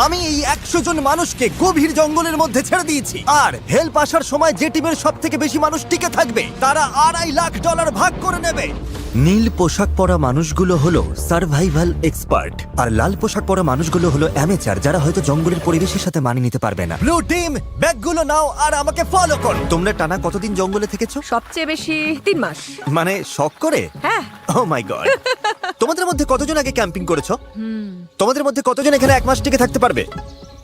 আমি এই 100 জন মানুষকে গভীর জঙ্গলের মধ্যে ছেড়ে দিয়েছি, আর হেল্প আসার সময় যে টিমের সব থেকে বেশি মানুষ টিকে থাকবে তারা $2.5 লাখ ভাগ করে নেবে। নীল পোশাক পরা মানুষগুলো হলো সার্ভাইভাল এক্সপার্ট, আর লাল পোশাক পরা মানুষগুলো হলো অ্যামেচার, যারা হয়তো জঙ্গলের পরিবেশের সাথে মানিয়ে নিতে পারবে না। ব্লু টিম, ব্যাগগুলো নাও আর আমাকে ফলো করো। তোমরা টানা কতদিন জঙ্গলে থেকেছো? সবচেয়ে বেশি 3 মাস। মানে শখ করে? হ্যাঁ। ও মাই গড। তোমাদের মধ্যে কতজন আগে ক্যাম্পিং করেছো? তোমাদের মধ্যে কতজন এখানে 1 মাস টিকে থাকতে পারবে?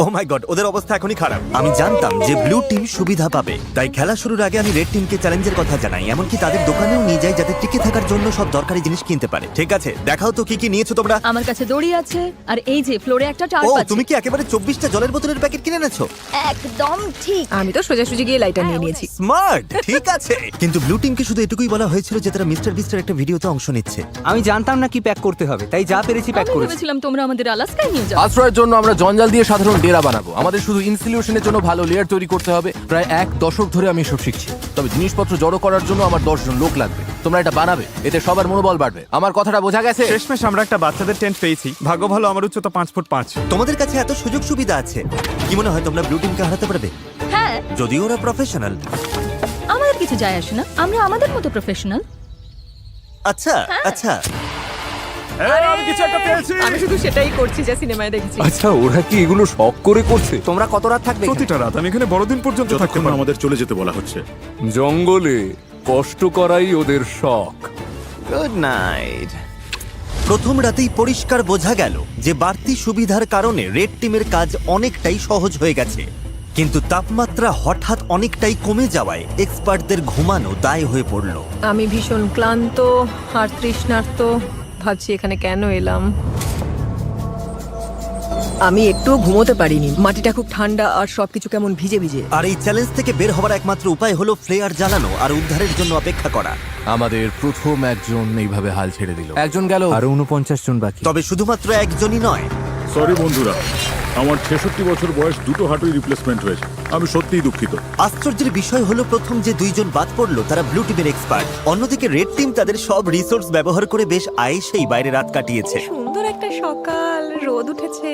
ও মাই গড, ওদের অবস্থা এখনই খারাপ। আমি জানতাম যে ব্লু টিম সুবিধা পাবে, তাই খেলা শুরুর আগে আমি রেড টিমকে চ্যালেঞ্জের কথা জানাই, এমনকি তাদের দোকানেও নিয়ে যাই যাতে টিকে থাকার জন্য সব দরকারি জিনিস কিনতে পারে। ঠিক আছে, দেখাও তো কি কি নিয়েছো তোমরা। আমার কাছে দড়ি আছে, আর এই যে ফ্লোরে একটা ও, টার্প আছে। তুমি কি একেবারে 24টা জলের বোতলের প্যাকেট কিনে এনেছো? একদম ঠিক। আমি তো সোজাসুজি গিয়ে লাইটার নিয়ে নিয়েছি। স্মার্ট, ঠিক আছে। কিন্তু ব্লু টিমকে শুধু এটুকুই বলা হয়েছিল যে তারা মিস্টার বিস্টের একটা ভিডিওতে অংশ নিচ্ছে। আমি জানতাম না কি প্যাক করতে হবে, তাই যা পেরেছি প্যাক আমি করেছি। ভেবেছিলাম তোমরা আমাদের আলাস্কায় নিয়ে যাও। আশ্রয়ের জন্য আমরা জঞ্জাল দিয়ে সাধারণ ডেরা বানাবো। আমাদের শুধু ইনসিলিউশনের জন্য ভালো লেয়ার তৈরি করতে হবে। প্রায় 1 দশক ধরে আমি এসব শিখছি, তবে জিনিসপত্র জড়ো করার জন্য আমার 10 জন লোক লাগবে। তোমরা এটা বানাবে, এতে সবার মনোবল বাড়বে। আমার কথাটা বোঝা গেছে? শেষমেশ আমরা একটা বাচ্চাদের টেন্ট পেয়েছি। ভাগ্য ভালো, আমার উচ্চতা 5 ফুট 5। তোমাদের কাছে এত সুযোগ সুবিধা আছে, কি মনে হয় তোমরা ব্লু টিমকে হারাতে পারবে? হ্যাঁ, যদিও ওরা প্রফেশনাল। আমাদের কিছু যায় আসে না, আমরা আমাদের মতো প্রফেশনাল। আচ্ছা আচ্ছা, আমি কিছু একটা পেয়েছি। আমি শুধু সেটাই করছি যা সিনেমায় দেখেছি। আচ্ছা, ওরা কি এগুলো শখ করে করছে? তোমরা কত রাত থাকবে এখানে? প্রতিটা রাত আমি এখানে বড়দিন পর্যন্ত থাকতে যতক্ষণ পারবো। আমাদের চলে যেতে বলা হচ্ছে। জঙ্গলে কষ্ট করাই ওদের শখ। Good night. প্রথম রাতেই পরিষ্কার বোঝা গেল যে বাড়তি সুবিধার কারণে রেড টিমের কাজ অনেকটাই সহজ হয়ে গেছে, কিন্তু তাপমাত্রা হঠাৎ অনেকটাই কমে যাওয়ায় এক্সপার্টদের ঘুমানো দায় হয়ে পড়ল। আমি ভীষণ ক্লান্ত আর তৃষ্ণার্ত, ভাবছি এখানে কেন এলাম। আমি একটুও ঘুমোতে পারিনি, মাটিটা খুব ঠান্ডা আর সবকিছু কেমন ভিজে ভিজে। আর এই চ্যালেঞ্জ থেকে বের হওয়ার একমাত্র উপায় হলো ফ্লেয়ার জ্বালানো আর উদ্ধারের জন্য অপেক্ষা করা। আমাদের প্রথম একজন এইভাবে হাল ছেড়ে দিল। একজন গেল। আরো 49 জন বাকি। তবে শুধুমাত্র একজনই নয়, সরি বন্ধুরা, আমার 66 বছর বয়স, দুটো হাঁটুই রিপ্লেসমেন্ট হয়েছে। আমি সত্যিই দুঃখিত। আশ্চর্যের বিষয় হলো প্রথম যে 2 জন বাদ পড়লো তারা ব্লু টিমের এক্সপার্ট। অন্যদিকে রেড টিম তাদের সব রিসোর্স ব্যবহার করে বেশ আয়েসেই বাইরে রাত কাটিয়েছে। সুন্দর একটা সকাল, রোদ উঠেছে।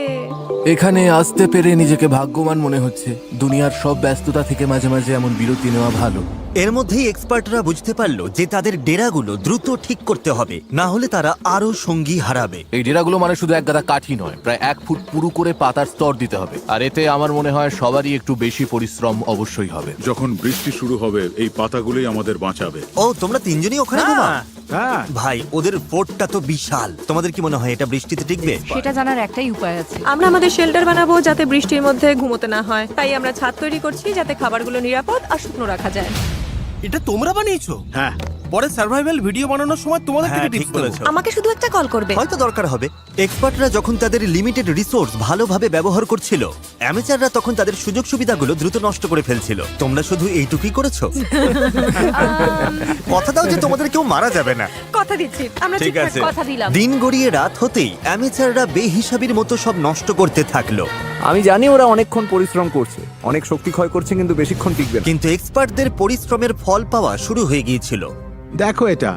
এখানে আসতে পেরে নিজেকে ভাগ্যবান মনে হচ্ছে। দুনিয়ার সব ব্যস্ততা থেকে মাঝে মাঝে এমন বিরতি নেওয়া ভালো। এর মধ্যেই এক্সপার্টরা বুঝতে পারলো যে তাদের ডেরাগুলো দ্রুত ঠিক করতে হবে, না হলে তারা আরো সঙ্গী হারাবে। এই ডেরাগুলো মানে শুধু এক গাদা কাঠি নয়, প্রায় 1 ফুট পুরু করে পাতার স্তর দিতে হবে। আর এতে আমার মনে হয় সবারই একটু বেশি পরিশ্রম অবশ্যই হবে। যখন বৃষ্টি শুরু হবে, এই পাতাগুলোই আমাদের বাঁচাবে। ও, তোমরা 3 জনই ওখানে ঘুমাও? হ্যাঁ, ভাই, ওদের ফোর্টটা তো বিশাল। তোমাদের কি মনে হয় এটা বৃষ্টিতে টিকবে? সেটা জানার একটাই উপায় আছে। আমরা আমাদের শেল্টার বানাবো যাতে বৃষ্টির মধ্যে ঘুমোতে না হয়, তাই আমরা ছাদ তৈরি করছি যাতে খাবারগুলো নিরাপদ আর শুকনো রাখা যায়। এটা তোমরা বানিয়েছো? হ্যাঁ, পরে সার্ভাইভাল ভিডিও বানানোর সময় তোমাদের থেকে হ্যাঁ, ঠিক টিপস দেবো। বলেছো। আমাকে শুধু একটা কল করবে। হয়তো দরকার হবে। এক্সপার্টরা যখন তাদের লিমিটেড রিসোর্স ভালোভাবে ব্যবহার করছিল, অ্যামেচাররা তখন তাদের সুযোগ সুবিধাগুলো দ্রুত নষ্ট করে ফেলছিল। তোমরা শুধু এইটুকুই করেছো। কথা দাও যে তোমাদের কেউ মারা যাবে না। কথা দিচ্ছি, আমরা ঠিক ঠিকঠাক আছে। কথা দিলাম। দিন গড়িয়ে রাত হতেই অ্যামেচাররা বেহিসাবির মতো সব নষ্ট করতে থাকলো। আমি জানি ওরা অনেকক্ষণ পরিশ্রম করছে, অনেক শক্তি ক্ষয় করছে, কিন্তু বেশিক্ষণ টিকবে না। কিন্তু এক্সপার্টদের পরিশ্রমের ফল পাওয়া শুরু হয়ে গিয়েছিল। দেখো, এটা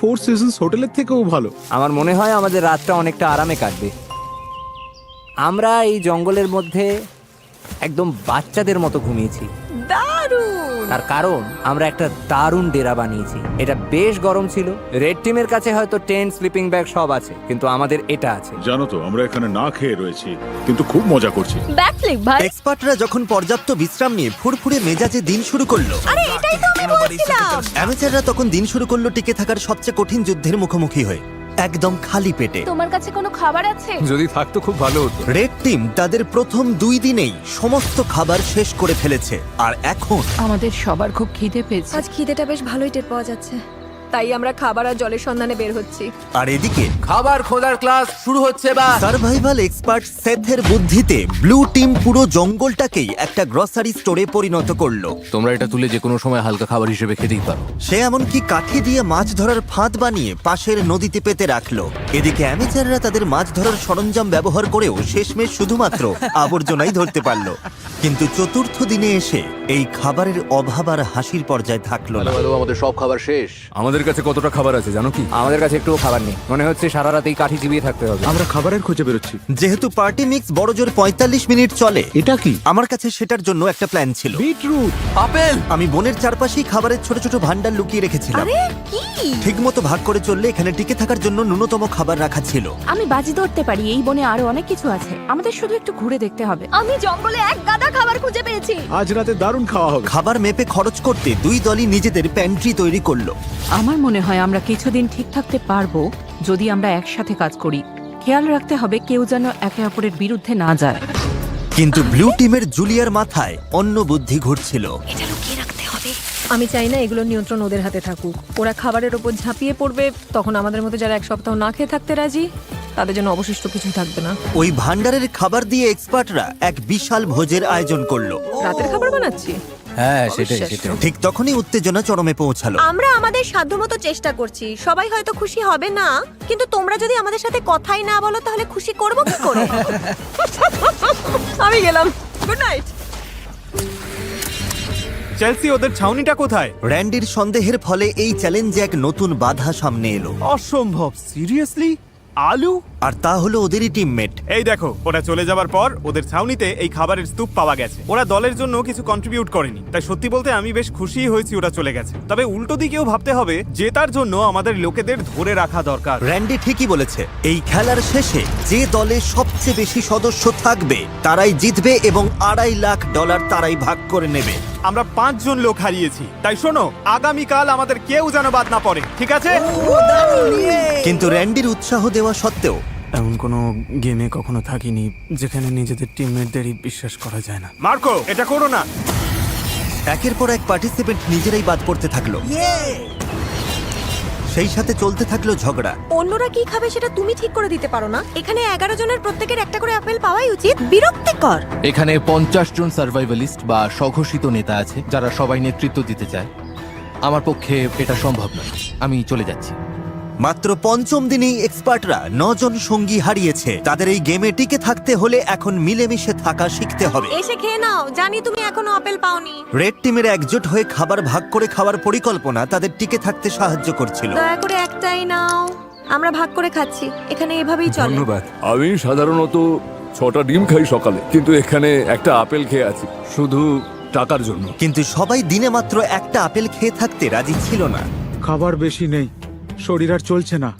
4 সিজনস হোটেলের থেকেও ভালো। আমার মনে হয় আমাদের রাতটা অনেকটা আরামে কাটবে। আমরা এই জঙ্গলের মধ্যে একদম বাচ্চাদের মতো ঘুমিয়েছি। দারুণ। তার কারণ আমরা একটা দারুণ ডেরা বানিয়েছি। এটা বেশ গরম ছিল। রেড টিমের কাছে হয়তো টেন্ট, স্লিপিং ব্যাগ সব আছে, কিন্তু আমাদের এটা আছে। জানো তো, আমরা এখানে না খেয়ে রয়েছি, কিন্তু খুব মজা করছি। ব্যাকফ্লিপ ভাই। এক্সপার্টরা যখন পর্যাপ্ত বিশ্রাম নিয়ে ফুরফুরে মেজাজে দিন শুরু করলো, আরে এটাই তো আমি বলছিলাম। অ্যামেচাররা তখন দিন শুরু করলো টিকে থাকার সবচেয়ে কঠিন যুদ্ধের মুখোমুখি হয়ে, একদম খালি পেটে। তোমার কাছে কোনো খাবার আছে? যদি থাকতো খুব ভালো হতো। রেড টিম তাদের প্রথম 2 দিনেই সমস্ত খাবার শেষ করে ফেলেছে, আর এখন আমাদের সবার খুব খিদে পেয়েছে। আজ খিদেটা বেশ ভালোই টের পাওয়া যাচ্ছে, তাই আমরা খাবার আর জলের সন্ধানে বের হচ্ছি। আর এদিকে খাবার খোঁজার ক্লাস শুরু হচ্ছে। বা সার্ভাইভাল এক্সপার্ট সেথের বুদ্ধিতে ব্লু টিম পুরো জঙ্গলটাকেই একটা গ্রসারি স্টোরে পরিণত করলো। তোমরা এটা তুলে যে কোনো সময় হালকা খাবার হিসেবে খেতেই পারো। সে এমনকি কাঠি দিয়ে মাছ ধরার ফাঁদ বানিয়ে পাশের নদীতে পেতে রাখলো। এদিকে অ্যামেচাররা তাদের মাছ ধরার সরঞ্জাম ব্যবহার করেও শেষমেশ শুধুমাত্র আবর্জনাই ধরতে পারলো। কিন্তু চতুর্থ দিনে এসে এই খাবারের অভাব আর হাসির পর্যায়ে থাকলো না। ভালো ভালো, আমাদের সব খাবার শেষ। আমাদের আমাদের কাছে কতটা খাবার আছে জানো কি? আমাদের কাছে একটুও খাবার নেই, মনে হচ্ছে সারা রাতেই কাঠি চিবিয়ে থাকতে হবে। আমরা খাবারের খোঁজে বেরোচ্ছি। যেহেতু পার্টি মিক্স বড় জোর 45 মিনিট চলে, এটা কি? আমার কাছে সেটার জন্য একটা প্ল্যান ছিল। বিটরুট। আপেল। আমি বনের চারপাশেই খাবারের ছোট ছোট ভান্ডার লুকিয়ে রেখেছিলাম। ঠিকমতো ভাগ করে চললে এখানে টিকে থাকার জন্য ন্যূনতম খাবার রাখা ছিল। আমি বাজি ধরতে পারি এই বনে আরো অনেক কিছু আছে, আমাদের শুধু একটু ঘুরে দেখতে হবে। আমি জঙ্গলে এক গাদা খাবার খুঁজে পেয়েছি। আজ রাতে দারুণ খাওয়া হবে। খাবার মেপে খরচ করতে দুই দলই নিজেদের প্যান্ট্রি তৈরি করলো। আমার মনে হয় আমরা কিছুদিন ঠিক থাকতে পারবো যদি আমরা একসাথে কাজ করি। খেয়াল রাখতে হবে কেউ যেন একে অপরের বিরুদ্ধে না যায়। কিন্তু ব্লু টিমের জুলিয়ার মাথায় অন্য বুদ্ধি ঘুরছিল। আমি চাই না এগুলোর নিয়ন্ত্রণ ওদের হাতে থাকুক। ওরা খাবারের ওপর ঝাঁপিয়ে পড়বে, তখন আমাদের মতো যারা এক সপ্তাহ না খেয়ে থাকতে রাজি তাদের জন্য অবশিষ্ট কিছুই থাকবে না। ওই ভান্ডারের খাবার দিয়ে এক্সপার্টরা এক বিশাল ভোজের আয়োজন করলো। রাতের খাবার বানাচ্ছি। হ্যাঁ সেটাই অবিশ্বাস্য। সেটাই। ঠিক তখনই উত্তেজনা চরমে পৌঁছালো। আমরা আমাদের সাধ্যমতো চেষ্টা করছি। সবাই হয়তো খুশি হবে না, কিন্তু তোমরা যদি আমাদের সাথে কথাই না বলো তাহলে খুশি করব কি করে? আমি গেলাম, গুড নাইট। চেলসি, ওদের ছাউনিটা কোথায়? র্যান্ডির সন্দেহের ফলে এই চ্যালেঞ্জে এক নতুন বাধা সামনে এলো। অসম্ভব, সিরিয়াসলি? আলু? আর তা হলো ওদেরই টিমমেট। এই দেখো, ওরা চলে যাবার পর ওদের ছাউনিতে এই খাবারের স্তূপ পাওয়া গেছে। ওরা দলের জন্য কিছু কন্ট্রিবিউট করেনি, তাই সত্যি বলতে আমি বেশ খুশি হয়েছি ওরা চলে গেছে। তবে উল্টো দিকেও ভাবতে হবে, জেতার জন্য আমাদের লোকেদের ধরে রাখা দরকার। র্যান্ডি ঠিকই বলেছে, এই খেলার শেষে যে দলে সবচেয়ে বেশি সদস্য থাকবে তারাই জিতবে এবং $2.5 লাখ তারাই ভাগ করে নেবে। আমরা 5 জন লোক হারিয়েছি, তাই শোনো, আগামীকাল আমাদের কেউ যেন বাদ না পড়ে, ঠিক আছে? কিন্তু র্যান্ডির উৎসাহ দেওয়া সত্ত্বেও এমন কোনো গেমে কখনো থাকিনি যেখানে নিজেদের টিমমেটদেরই বিশ্বাস করা যায় না। মার্কো, এটা করো না। একের পর এক পার্টিসিপেন্ট নিজেরাই বাদ পড়তে থাকলো। সেই সাথে চলতে থাকলো ঝগড়া। অন্যরা কি খাবে সেটা তুমি ঠিক করে দিতে পারো না? এখানে 11 জনের প্রত্যেকের একটা করে আপেল পাওয়াই উচিত। বিরক্তিকর। এখানে 50 জন সার্ভাইভালিস্ট বা স্বঘোষিত নেতা আছে যারা সবাই নেতৃত্ব দিতে চায়। আমার পক্ষে এটা সম্ভব নয়, আমি চলে যাচ্ছি। মাত্র পঞ্চম দিনেই এক্সপার্টরা 9 জন সঙ্গী হারিয়েছে। তাদের এই গেমে টিকে থাকতে হলে এখন মিলেমিশে থাকা শিখতে হবে। এসে খেয়ে নাও, জানি তুমি এখনো আপেল পাওনি। রেড টিমের একজোট হয়ে খাবার ভাগ করে খাওয়ার পরিকল্পনা তাদের টিকে থাকতে সাহায্য করছিল। দয়া করে একটাই নাও, আমরা ভাগ করে খাচ্ছি। এখানে এভাবেই চলে। ধন্যবাদ। আমি সাধারণত 6টা ডিম খাই সকালে, কিন্তু এখানে একটা আপেল খেয়ে আছি শুধু টাকার জন্য। কিন্তু সবাই দিনে মাত্র একটা আপেল খেয়ে থাকতে রাজি ছিল না। খাবার বেশি নেই, শরীর আর চলছে না।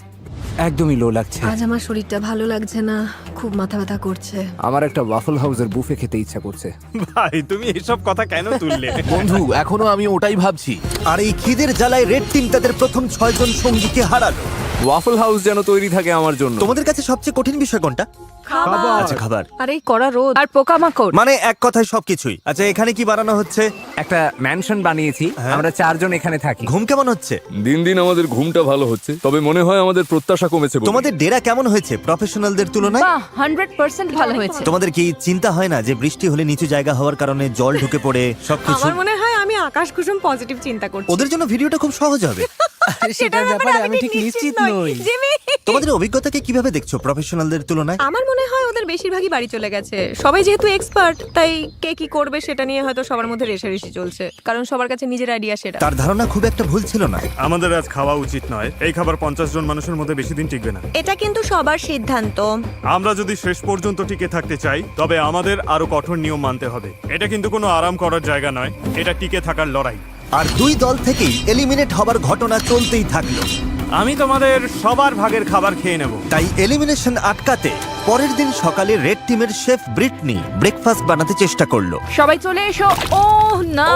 একদমই লো লাগছে। আজ আমার শরীরটা ভালো লাগছে না, খুব মাথা ব্যথা করছে। আমার একটা ওয়াফল হাউসের বুফে খেতে ইচ্ছা করছে। ভাই, তুমি এসব কথা কেন তুললে? বন্ধু, এখনো আমি ওটাই ভাবছি। আর এই খিদের জ্বালায় রেড টিম তাদের প্রথম 6 জন সঙ্গীকে হারালো। ওয়াফল হাউস যেন তৈরি থাকে আমার জন্য। তোমাদের কাছে সবচেয়ে কঠিন বিষয় কোনটা? আচ্ছা, খাবার। আর এই কড়া রোদ আর পোকামাকড়। মানে এক কথায় সবকিছুই। আচ্ছা, এখানে কি বানানো হচ্ছে? একটা ম্যানশন বানিয়েছি, আমরা 4 জন এখানে থাকি। ঘুম কেমন হচ্ছে? দিন দিন আমাদের ঘুমটা ভালো হচ্ছে, তবে মনে হয় আমাদের প্রত্যাশা কমেছে বলে। তোমাদের ডেরা কেমন হয়েছে প্রফেশনালদের তুলনায়? বাহ, 100% ভালো হয়েছে। তোমাদের কি চিন্তা হয় না যে বৃষ্টি হলে নিচু জায়গা হওয়ার কারণে জল ঢুকে পড়ে সবকিছু? আমার মনে হয় আমি আকাশ কুসুম পজিটিভ চিন্তা করছি। ওদের জন্য ভিডিওটা খুব সহজ হবে। সেটার ব্যাপারে আমি ঠিক নিশ্চিত নই। জিমি, তোমাদের অভিজ্ঞতাকে কিভাবে দেখছো প্রফেশনালদের তুলনায়? আমার মনে হয় ওদের বেশিরভাগই বাড়ি চলে গেছে। সবাই যেহেতু এক্সপার্ট, তাই কে কি করবে সেটা নিয়ে হয়তো সবার মধ্যে রেষারেষি চলছে, কারণ সবার কাছে নিজের আইডিয়া সেটা। তার ধারণা খুব একটা ভুল ছিল না। আমাদের আজ খাওয়া উচিত নয়। এই খাবার 50 জন মানুষের মধ্যে বেশি দিন টিকবে না। এটা কিন্তু সবার সিদ্ধান্ত। আমরা যদি শেষ পর্যন্ত টিকে থাকতে চাই, তবে আমাদের আরো কঠোর নিয়ম মানতে হবে। এটা কিন্তু কোনো আরাম করার জায়গা নয়, এটা টিকে থাকার লড়াই। আর দুই দল থেকেই এলিমিনেট হবার ঘটনা চলতেই থাকলো। আমি তোমাদের সবার ভাগের খাবার খেয়ে নেব। তাই এলিমিনেশন আটকাতে পরের দিন সকালে রেড টিমের শেফ ব্রিটনি ব্রেকফাস্ট বানাতে চেষ্টা করলো। সবাই চলে এসো। ওহ না,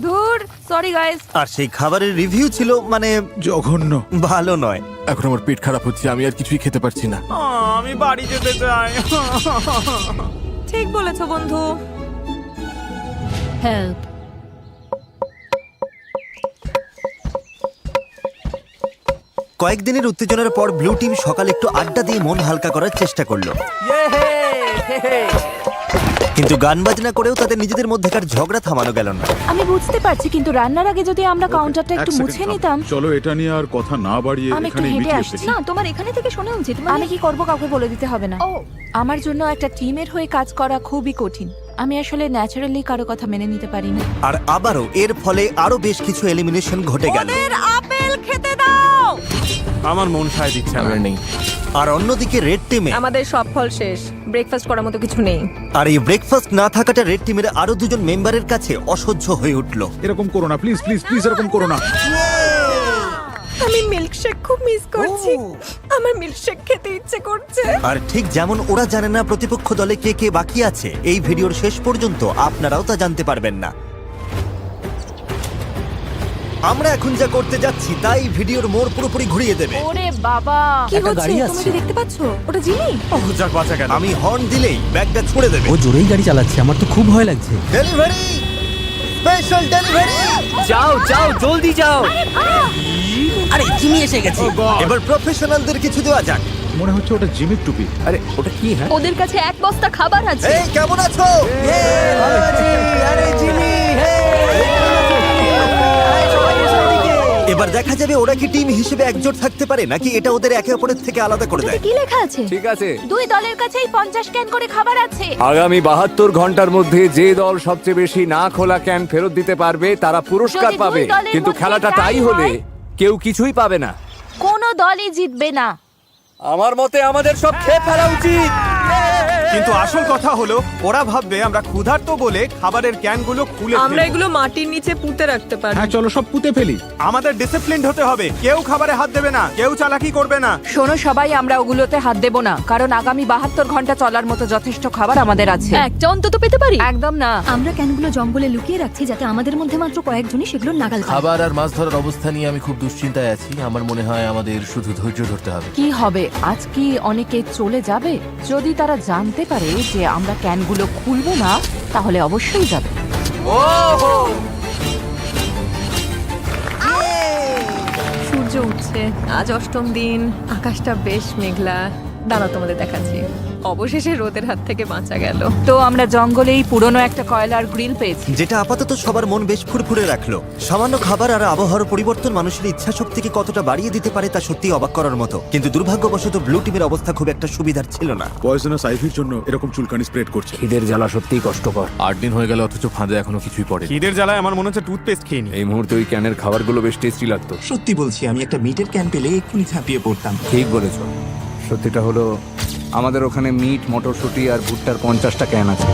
ধুর, সরি গাইস। আর সেই খাবারের রিভিউ ছিল মানে জঘন্য। ভালো নয়। এখন আমার পেট খারাপ হচ্ছে, আমি আর কিছুই খেতে পারছি না। আমি বাড়ি যেতে চাই। ঠিক বলেছো বন্ধু। হেল্প। কয়েকদিনের উত্তেজনার পর ব্লু টিম সকালে একটু আড্ডা দিয়ে মন হালকা করার চেষ্টা করলো। কিন্তু গান বাজনা করেও তাদের নিজেদের মধ্যেকার ঝগড়া থামানো গেল না। আমি বুঝতে পারছি, কিন্তু রান্নার আগে যদি আমরা কাউন্টারটা একটু এক সেকেন্ড মুছে থাম। নিতাম। চলো এটা নিয়ে আর কথা না বাড়িয়ে আমি একটু এখানে হেঁটে মিটিয়ে আসছি। ফেলি। না, তোমার এখানে থেকে শোনা উচিত। আমি কি করব কাউকে বলে দিতে হবে না। আমার জন্য একটা টিমের হয়ে কাজ করা খুবই কঠিন। আমি আসলে ন্যাচারালি কারো কথা মেনে নিতে পারি না। আর আবারও এর ফলে আরো বেশ কিছু এলিমিনেশন ঘটে গেল। ওদের আপেল কেল খেতে দাও। আমার মন সায় দিচ্ছে না। আমার নেই। আর অন্যদিকে রেড টিমে আমাদের সব ফল শেষ, ব্রেকফাস্ট করার মতো কিছু নেই। আর এই ব্রেকফাস্ট না থাকাটা রেড টিমের আরো দুজন মেম্বারের কাছে অসহ্য হয়ে উঠলো। এরকম করো না প্লিজ প্লিজ প্লিজ, এরকম করো না। আমি মিল্কশেক খুব মিস করছি, আমার মিল্কশেক খেতে ইচ্ছে করছে। আর ঠিক যেমন ওরা জানে না প্রতিপক্ষ দলে কে কে বাকি আছে, এই ভিডিওর শেষ পর্যন্ত আপনারাও তা জানতে পারবেন না। আমরা এখন যা করতে যাচ্ছি তাই ভিডিওর মোড় পুরোপুরি ঘুরিয়ে দেবে। ওরে বাবা, কি হচ্ছে তুমি কি দেখতে পাচ্ছো? ওটা জিমি। ওহ, যাক বাঁচা গেল। আমি হর্ন দিলেই ব্যাগটা ছুড়ে দেবে। ও জোরেই গাড়ি চালাচ্ছে, আমার তো খুব ভয় লাগছে। Delivery, special delivery. যাও যাও জলদি যাও। আরে জিমি এসে গেছে। এবার প্রফেশনালদের কিছু দেওয়া যাক। মনে হচ্ছে ওটা জিমির টুপি। আরে ওটা কি? হ্যাঁ ওদের কাছে এক বস্তা খাবার আছে। এই কেমন আছো? আরে জিমি, এবার দেখা যাবে ওরা কি টিম হিসেবে একজোট থাকতে পারে নাকি এটা ওদের একে অপরের থেকে আলাদা করে দেয়। কি লেখা আছে? ঠিক আছে, দুই দলের কাছেই 50 ক্যান করে খাবার আছে। আগামী 72 ঘন্টার মধ্যে যে দল সবচেয়ে বেশি না খোলা ক্যান ফেরত দিতে পারবে তারা পুরস্কার যদি দুই পাবে, দলের কিন্তু মধ্যে খেলাটা টাই তাই হলে হয়, কেউ কিছুই পাবে না। কোনো দলই জিতবে না। আমার মতে আমাদের সব খেয়ে ফেলা উচিত। কিন্তু আসল কথা হলো ওরা ভাববে আমরা ক্ষুধার্ত বলে খাবারের ক্যানগুলো খুলে আমরা ফেলবো। এগুলো মাটির নিচে পুঁতে রাখতে পারি। হ্যাঁ চলো সব পুঁতে ফেলি। আমাদের ডিসিপ্লিনড হতে হবে, কেউ খাবারে হাত দেবে না, কেউ চালাকি করবে না। শোনো সবাই, আমরা ওগুলোতে হাত দেব না, কারণ আগামী 72 ঘন্টা চলার মতো যথেষ্ট খাবার আমাদের আছে। একটা অন্তত পেতে পারি। একদম না। আমরা ক্যানগুলো জঙ্গলে লুকিয়ে রাখছি যাতে আমাদের মধ্যে মাত্র কয়েকজনই সেগুলো নাগাল পায়। খাবার আর মাছ ধরার অবস্থা নিয়ে আমি খুব দুশ্চিন্তায় আছি। আমার মনে হয় আমাদের শুধু ধৈর্য ধরতে হবে। কি হবে, আজ কি অনেকে চলে যাবে? যদি তারা জানতে পারে যে আমরা ক্যানগুলো খুলবো না, তাহলে অবশ্যই যাবে। সূর্য উঠছে, আজ অষ্টম দিন, আকাশটা বেশ মেঘলা। দাঁড়াও তোমাদের দেখাচ্ছি। অবশেষে রোদের হাত থেকে বাঁচা গেল। তো আমরা জঙ্গলেই পুরনো একটা কয়লার গ্রিল পেয়েছি। যেটা আপাতত সবার মন বেশ ফুরফুরে রাখলো। সামান্য খাবার আর আবহাওয়ার পরিবর্তন মানুষের ইচ্ছা শক্তিকে কতটা বাড়িয়ে দিতে পারে তা সত্যি অবাক করার মতো। কিন্তু দুর্ভাগ্যবশত ব্লু টিমের অবস্থা খুব একটা সুবিধার ছিল না। পয়জনাস আইভির জন্য এরকম চুলকানি স্প্রেড করছে। খিদের জ্বালা সত্যিই কষ্টকর। 8 দিন হয়ে গেল অথচ ফাঁদে এখনো কিছুই পড়ে। খিদের জ্বালায় আমার মনে হচ্ছে টুথপেস্ট খেয়ে নি। এই মুহূর্তে ওই ক্যানের খাবারগুলো বেশ টেস্টি লাগতো। সত্যি বলছি, আমি একটা মিটের ক্যান পেলে এক্ষুনি ঝাঁপিয়ে পড়তাম। ঠিক বলেছো। সত্যিটা হলো আমাদের ওখানে মিট, মটরশুঁটি আর ভুট্টার 50টা ক্যান আছে।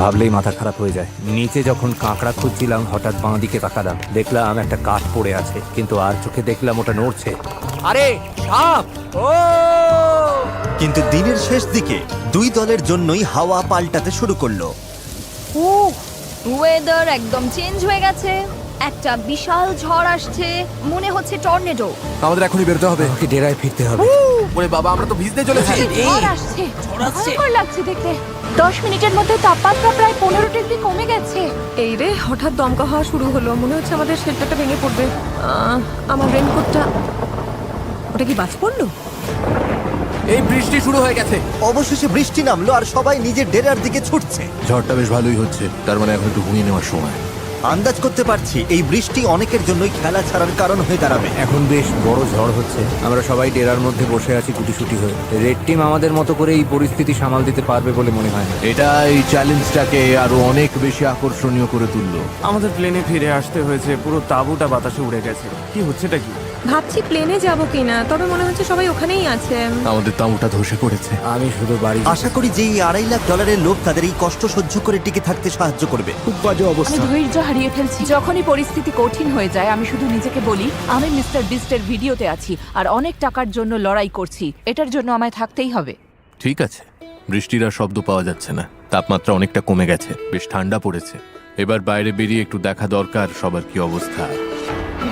ভাবলেই মাথা খারাপ হয়ে যায়। নিচে যখন কাঁকড়া খুঁজছিলাম হঠাৎ বাঁ দিকে তাকালাম, দেখলাম একটা কাঠ পড়ে আছে, কিন্তু আর চোখে দেখলাম ওটা নড়ছে। আরে সাপ! ও! কিন্তু দিনের শেষ দিকে দুই দলের জন্যই হাওয়া পাল্টাতে শুরু করলো। ওয়েদার একদম চেঞ্জ হয়ে গেছে, একটা বিশাল ঝড় আসছে, মনে হচ্ছে টর্নেডো। আমাদের এখনই বেরোতে হবে। আমাকে ডেরায় ফিরতে হবে। ওরে বাবা, আমরা তো ভিজতে চলেছি। ঝড় আসছে, ভয়ঙ্কর লাগছে দেখতে। 10 মিনিটের মধ্যে তাপমাত্রা প্রায় 15 ডিগ্রি কমে গেছে। এই রে, হঠাৎ দমকা হওয়া শুরু হলো, মনে হচ্ছে আমাদের শেল্টারটা ভেঙে পড়বে। আমার রেনকোটটা, ওটা কি বাজ পড়লো? এই বৃষ্টি শুরু হয়ে গেছে। অবশেষে বৃষ্টি নামলো আর সবাই নিজের ডেরার দিকে ছুটছে। ঝড়টা বেশ ভালোই হচ্ছে, তার মানে এখন একটু ঘুমিয়ে নেওয়ার সময়। আন্দাজ করতে পারছি এই বৃষ্টি অনেকের জন্যই খেলা ছাড়ার কারণ হয়ে দাঁড়াবে। এখন বেশ বড় ঝড় হচ্ছে। আমরা সবাই ডেরার মধ্যে বসে আছি গুটিসুটি হয়ে। রেড টিম আমাদের মতো করে এই পরিস্থিতি সামাল দিতে পারবে বলে মনে হয় না। এটা এই চ্যালেঞ্জটাকে আরো অনেক বেশি আকর্ষণীয় করে তুললো। আমাদের প্লেনে ফিরে আসতে হয়েছে, পুরো তাঁবুটা বাতাসে উড়ে গেছে। কি হচ্ছেটা কি? ভাবছি প্লেনে যাব কিনা, তবে মনে হচ্ছে সবাই ওখানেই আছে। আমাদের তাঁবুটা ধসে পড়েছে। আমি শুধু বাড়ি আশা করি যে এই $2.5 লাখ লোভ তাদের এই কষ্ট সহ্য করে টিকে থাকতে সাহায্য করবে। খুব বাজে আমি অবস্থা। ধৈর্য হারিয়ে ফেলছি। যখনই পরিস্থিতি কঠিন হয়ে যায়, আমি শুধু নিজেকে বলি, আমি মিস্টার বিস্টের ভিডিওতে আছি আর অনেক টাকার জন্য লড়াই করছি। এটার জন্য আমায় থাকতেই হবে। ঠিক আছে, বৃষ্টির আর শব্দ পাওয়া যাচ্ছে না, তাপমাত্রা অনেকটা কমে গেছে, বেশ ঠান্ডা পড়েছে। এবার বাইরে বেরিয়ে একটু দেখা দরকার সবার কি অবস্থা।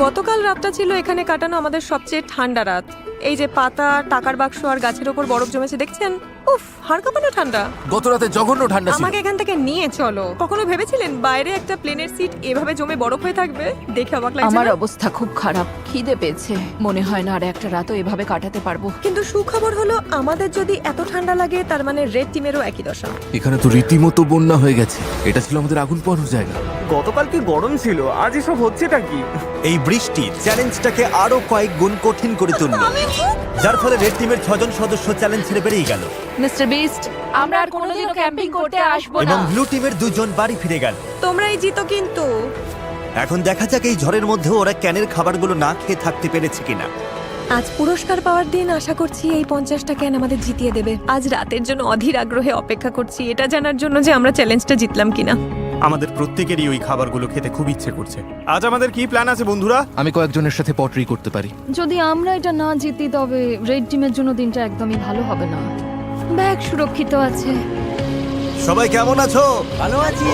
গতকাল রাতটা ছিল এখানে কাটানো আমাদের সবচেয়ে ঠান্ডা রাত। এই যে পাতা, টাকার বাক্স আর গাছের ওপর বরফ জমেছে দেখছেন? উফ, হাড় কাঁপানো ঠান্ডা। গত রাতে জঘন্য ঠান্ডা ছিল। আমাকে এখান থেকে নিয়ে চলো। কখনো ভেবেছিলেন বাইরে একটা প্লেনের সিট এভাবে জমে বরফ হয়ে থাকবে? দেখে অবাক লাগছে আমার না? অবস্থা খুব খারাপ, খিদে পেয়েছে। মনে হয় না আর একটা রাতও এভাবে কাটাতে পারবো। কিন্তু সুখবর হলো আমাদের যদি এত ঠান্ডা লাগে তার মানে রেড টিমেরও একই দশা। এখানে তো রীতিমতো বন্যা হয়ে গেছে। এটা ছিল আমাদের আগুন পোহানোর জায়গা। গতকাল কি গরম ছিল, আজ এসব হচ্ছেটা কি? এই বৃষ্টি চ্যালেঞ্জটাকে আরো কয়েক গুণ কঠিন করে তুলল, যার ফলে রেড টিমের 6 জন সদস্য চ্যালেঞ্জ ছেড়ে বেরিয়ে গেল মিস্টার বিস্ট, আমরা আর কোনোদিনও ক্যাম্পিং করতে আসবো না। এবং ব্লু টিমের 2 জন বাড়ি ফিরে গেল। তোমরাই জিতো কিন্তু। এখন দেখা যাক এই ঝড়ের মধ্যে ওরা ক্যানের খাবারগুলো না খেয়ে থাকতে পেরেছে কিনা। আজ পুরস্কার পাওয়ার দিন, আশা করছি এই 50টা ক্যান আমাদের জিতিয়ে দেবে। আজ রাতের জন্য অধীর আগ্রহে অপেক্ষা করছি, এটা জানার জন্য যে আমরা চ্যালেঞ্জটা জিতলাম কিনা। আমাদের প্রত্যেকেরই ওই খাবারগুলো খেতে খুব ইচ্ছে করছে। আজ আমাদের কি প্ল্যান আছে বন্ধুরা? আমি কয়েকজনের সাথে পটরি করতে পারি। যদি আমরা এটা না জিতি তবে রেড টিমের জন্য দিনটা একদমই ভালো হবে না। ব্যাগ সুরক্ষিত আছে। সবাই কেমন আছো? ভালো আছি।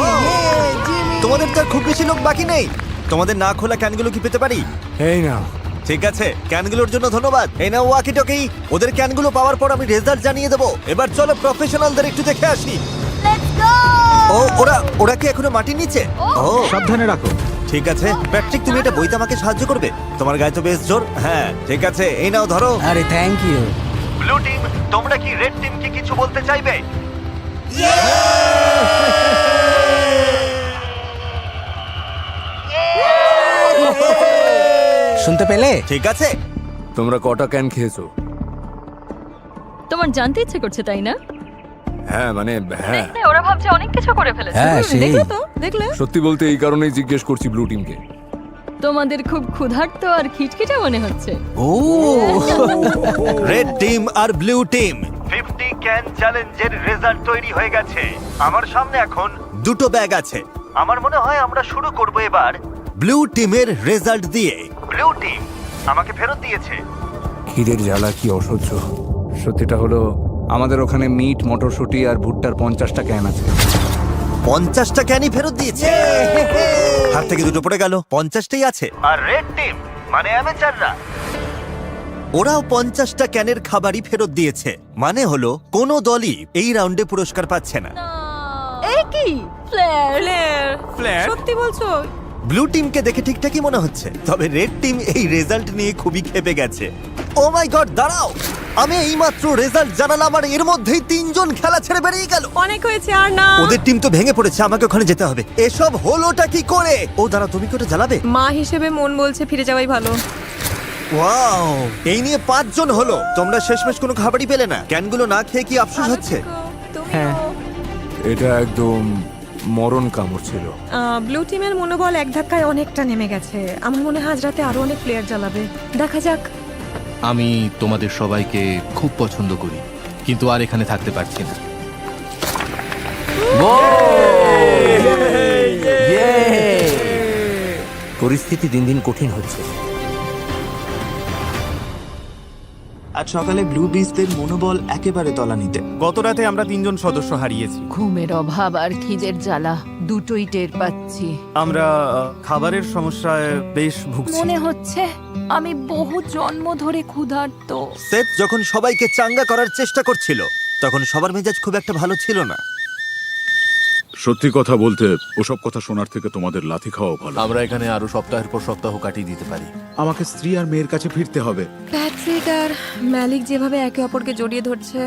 তোমাদের তো আর খুব বেশি লোক বাকি নেই। তোমাদের না খোলা ক্যানগুলো কি পেতে পারি? এই না, ঠিক আছে, ক্যানগুলোর জন্য ধন্যবাদ। এই নাও ওয়াকি টকি। ওদের ক্যানগুলো পাওয়ার পর আমি রেজাল্ট জানিয়ে দেবো। এবার চলো প্রফেশনালদের একটু দেখে আসি। ও ওরা কি এখনো মাটির নিচে? ও সাবধানে রাখো। ঠিক আছে প্যাট্রিক, তুমি এটা বইতে আমাকে সাহায্য করবে? তোমার গায়ে তো বেশ জোর। হ্যাঁ ঠিক আছে, এই নাও ধরো। আরে থ্যাংক ইউ। ব্লু টিম, তোমরা কি রেড টিমকে কিছু বলতে চাইবে? শুনতে পেলে? ঠিক আছে, তোমরা কটা ক্যান খেয়েছো? তোমার জানতে ইচ্ছে করছে তাই না? হ্যাঁ মানে হ্যাঁ, ওরা ভাবছে অনেক কিছু করে ফেলেছে। হ্যাঁ সেই। দেখলে তো, দেখলে? সত্যি বলতে এই কারণেই জিজ্ঞেস করছি ব্লু টিমকে। তোমাদের খুব ক্ষুধার্ত আর খিটখিটে মনে হচ্ছে। ও রেড টিম আর ব্লু টিম 50 ক্যান চ্যালেঞ্জের রেজাল্ট তৈরি হয়ে গেছে। আমার সামনে এখন দুটো ব্যাগ আছে। আমার মনে হয় আমরা শুরু করব এবার ব্লু টিমের রেজাল্ট দিয়ে। ব্লু টিম আমাকে ফেরত দিয়েছে। খিদের জ্বালা কি অসহ্য। সত্যিটা হলো আমাদের ওখানে মিট, মটরশুঁটি আর ভুট্টার 50টা ক্যান আছে। 50টা ক্যানই ফেরত দিয়েছে। হাত থেকে দুটো পড়ে গেল, 50টাই আছে। আর রেড টিম মানে অ্যামেচাররা, ওরাও 50টা ক্যানের খাবারই ফেরত দিয়েছে। মানে হলো কোনো দলই এই রাউন্ডে পুরস্কার পাচ্ছে না। এই কি ফ্লেয়ার? ফ্ল্যাট? সত্যি বলছো? ব্লু টিমকে দেখে ঠিকঠাকই মনে হচ্ছে, তবে রেড টিম এই রেজাল্ট নিয়ে খুবই ক্ষেপে গেছে। ও মাই গড, দাঁড়াও, আমি এইমাত্র রেজাল্ট জানালাম আর এর মধ্যেই 3 জন খেলা ছেড়ে বেরিয়ে গেল। অনেক হয়েছে, আর না। ওদের টিম তো ভেঙে পড়েছে, আমাকে ওখানে যেতে হবে। এসব হলোটা কি করে? ও দাঁড়া, তুমি কি ওটা জ্বালাবে? মা হিসেবে মন বলছে ফিরে যাওয়াই ভালো। ওয়াও, এই নিয়ে 5 জন হলো। তোমরা শেষমেশ কোনো খাবারই পেলে না। ক্যানগুলো না খেয়ে কি আফসোস হচ্ছে? হ্যাঁ। এটা একদম মরণ কামড় ছিল। ব্লু টিমের মনোবল এক ধাক্কায় অনেকটা নেমে গেছে। আমার মনে হয় আজ রাতে আরো অনেক প্লেয়ার জ্বালাবে। দেখা যাক। আমি তোমাদের সবাইকে খুব পছন্দ করি, কিন্তু আর এখানে থাকতে পারছি না। পরিস্থিতি দিন দিন কঠিন হচ্ছে। আজ সকালে ব্লু বিস্টদের মনোবল একেবারে তলানিতে। গত রাতে আমরা 3 জন সদস্য হারিয়েছি। ঘুমের অভাব আর খিদের জ্বালা দুটোই টের পাচ্ছি। আমরা খাবারের সমস্যায় বেশ ভুগছি। মনে হচ্ছে আমি বহু জন্ম ধরে ক্ষুধার্ত। সেথ যখন সবাইকে চাঙ্গা করার চেষ্টা করছিল, তখন সবার মেজাজ খুব একটা ভালো ছিল না। সত্যি কথা বলতে ওসব কথা শোনার থেকে তোমাদের লাথি খাওয়া ভালো। আমরা এখানে আরো সপ্তাহের পর সপ্তাহ কাটিয়ে দিতে পারি। আমাকে স্ত্রী আর মেয়ের কাছে ফিরতে হবে। প্যাট্রিক আর ম্যালিক যেভাবে একে অপরকে জড়িয়ে ধরছে,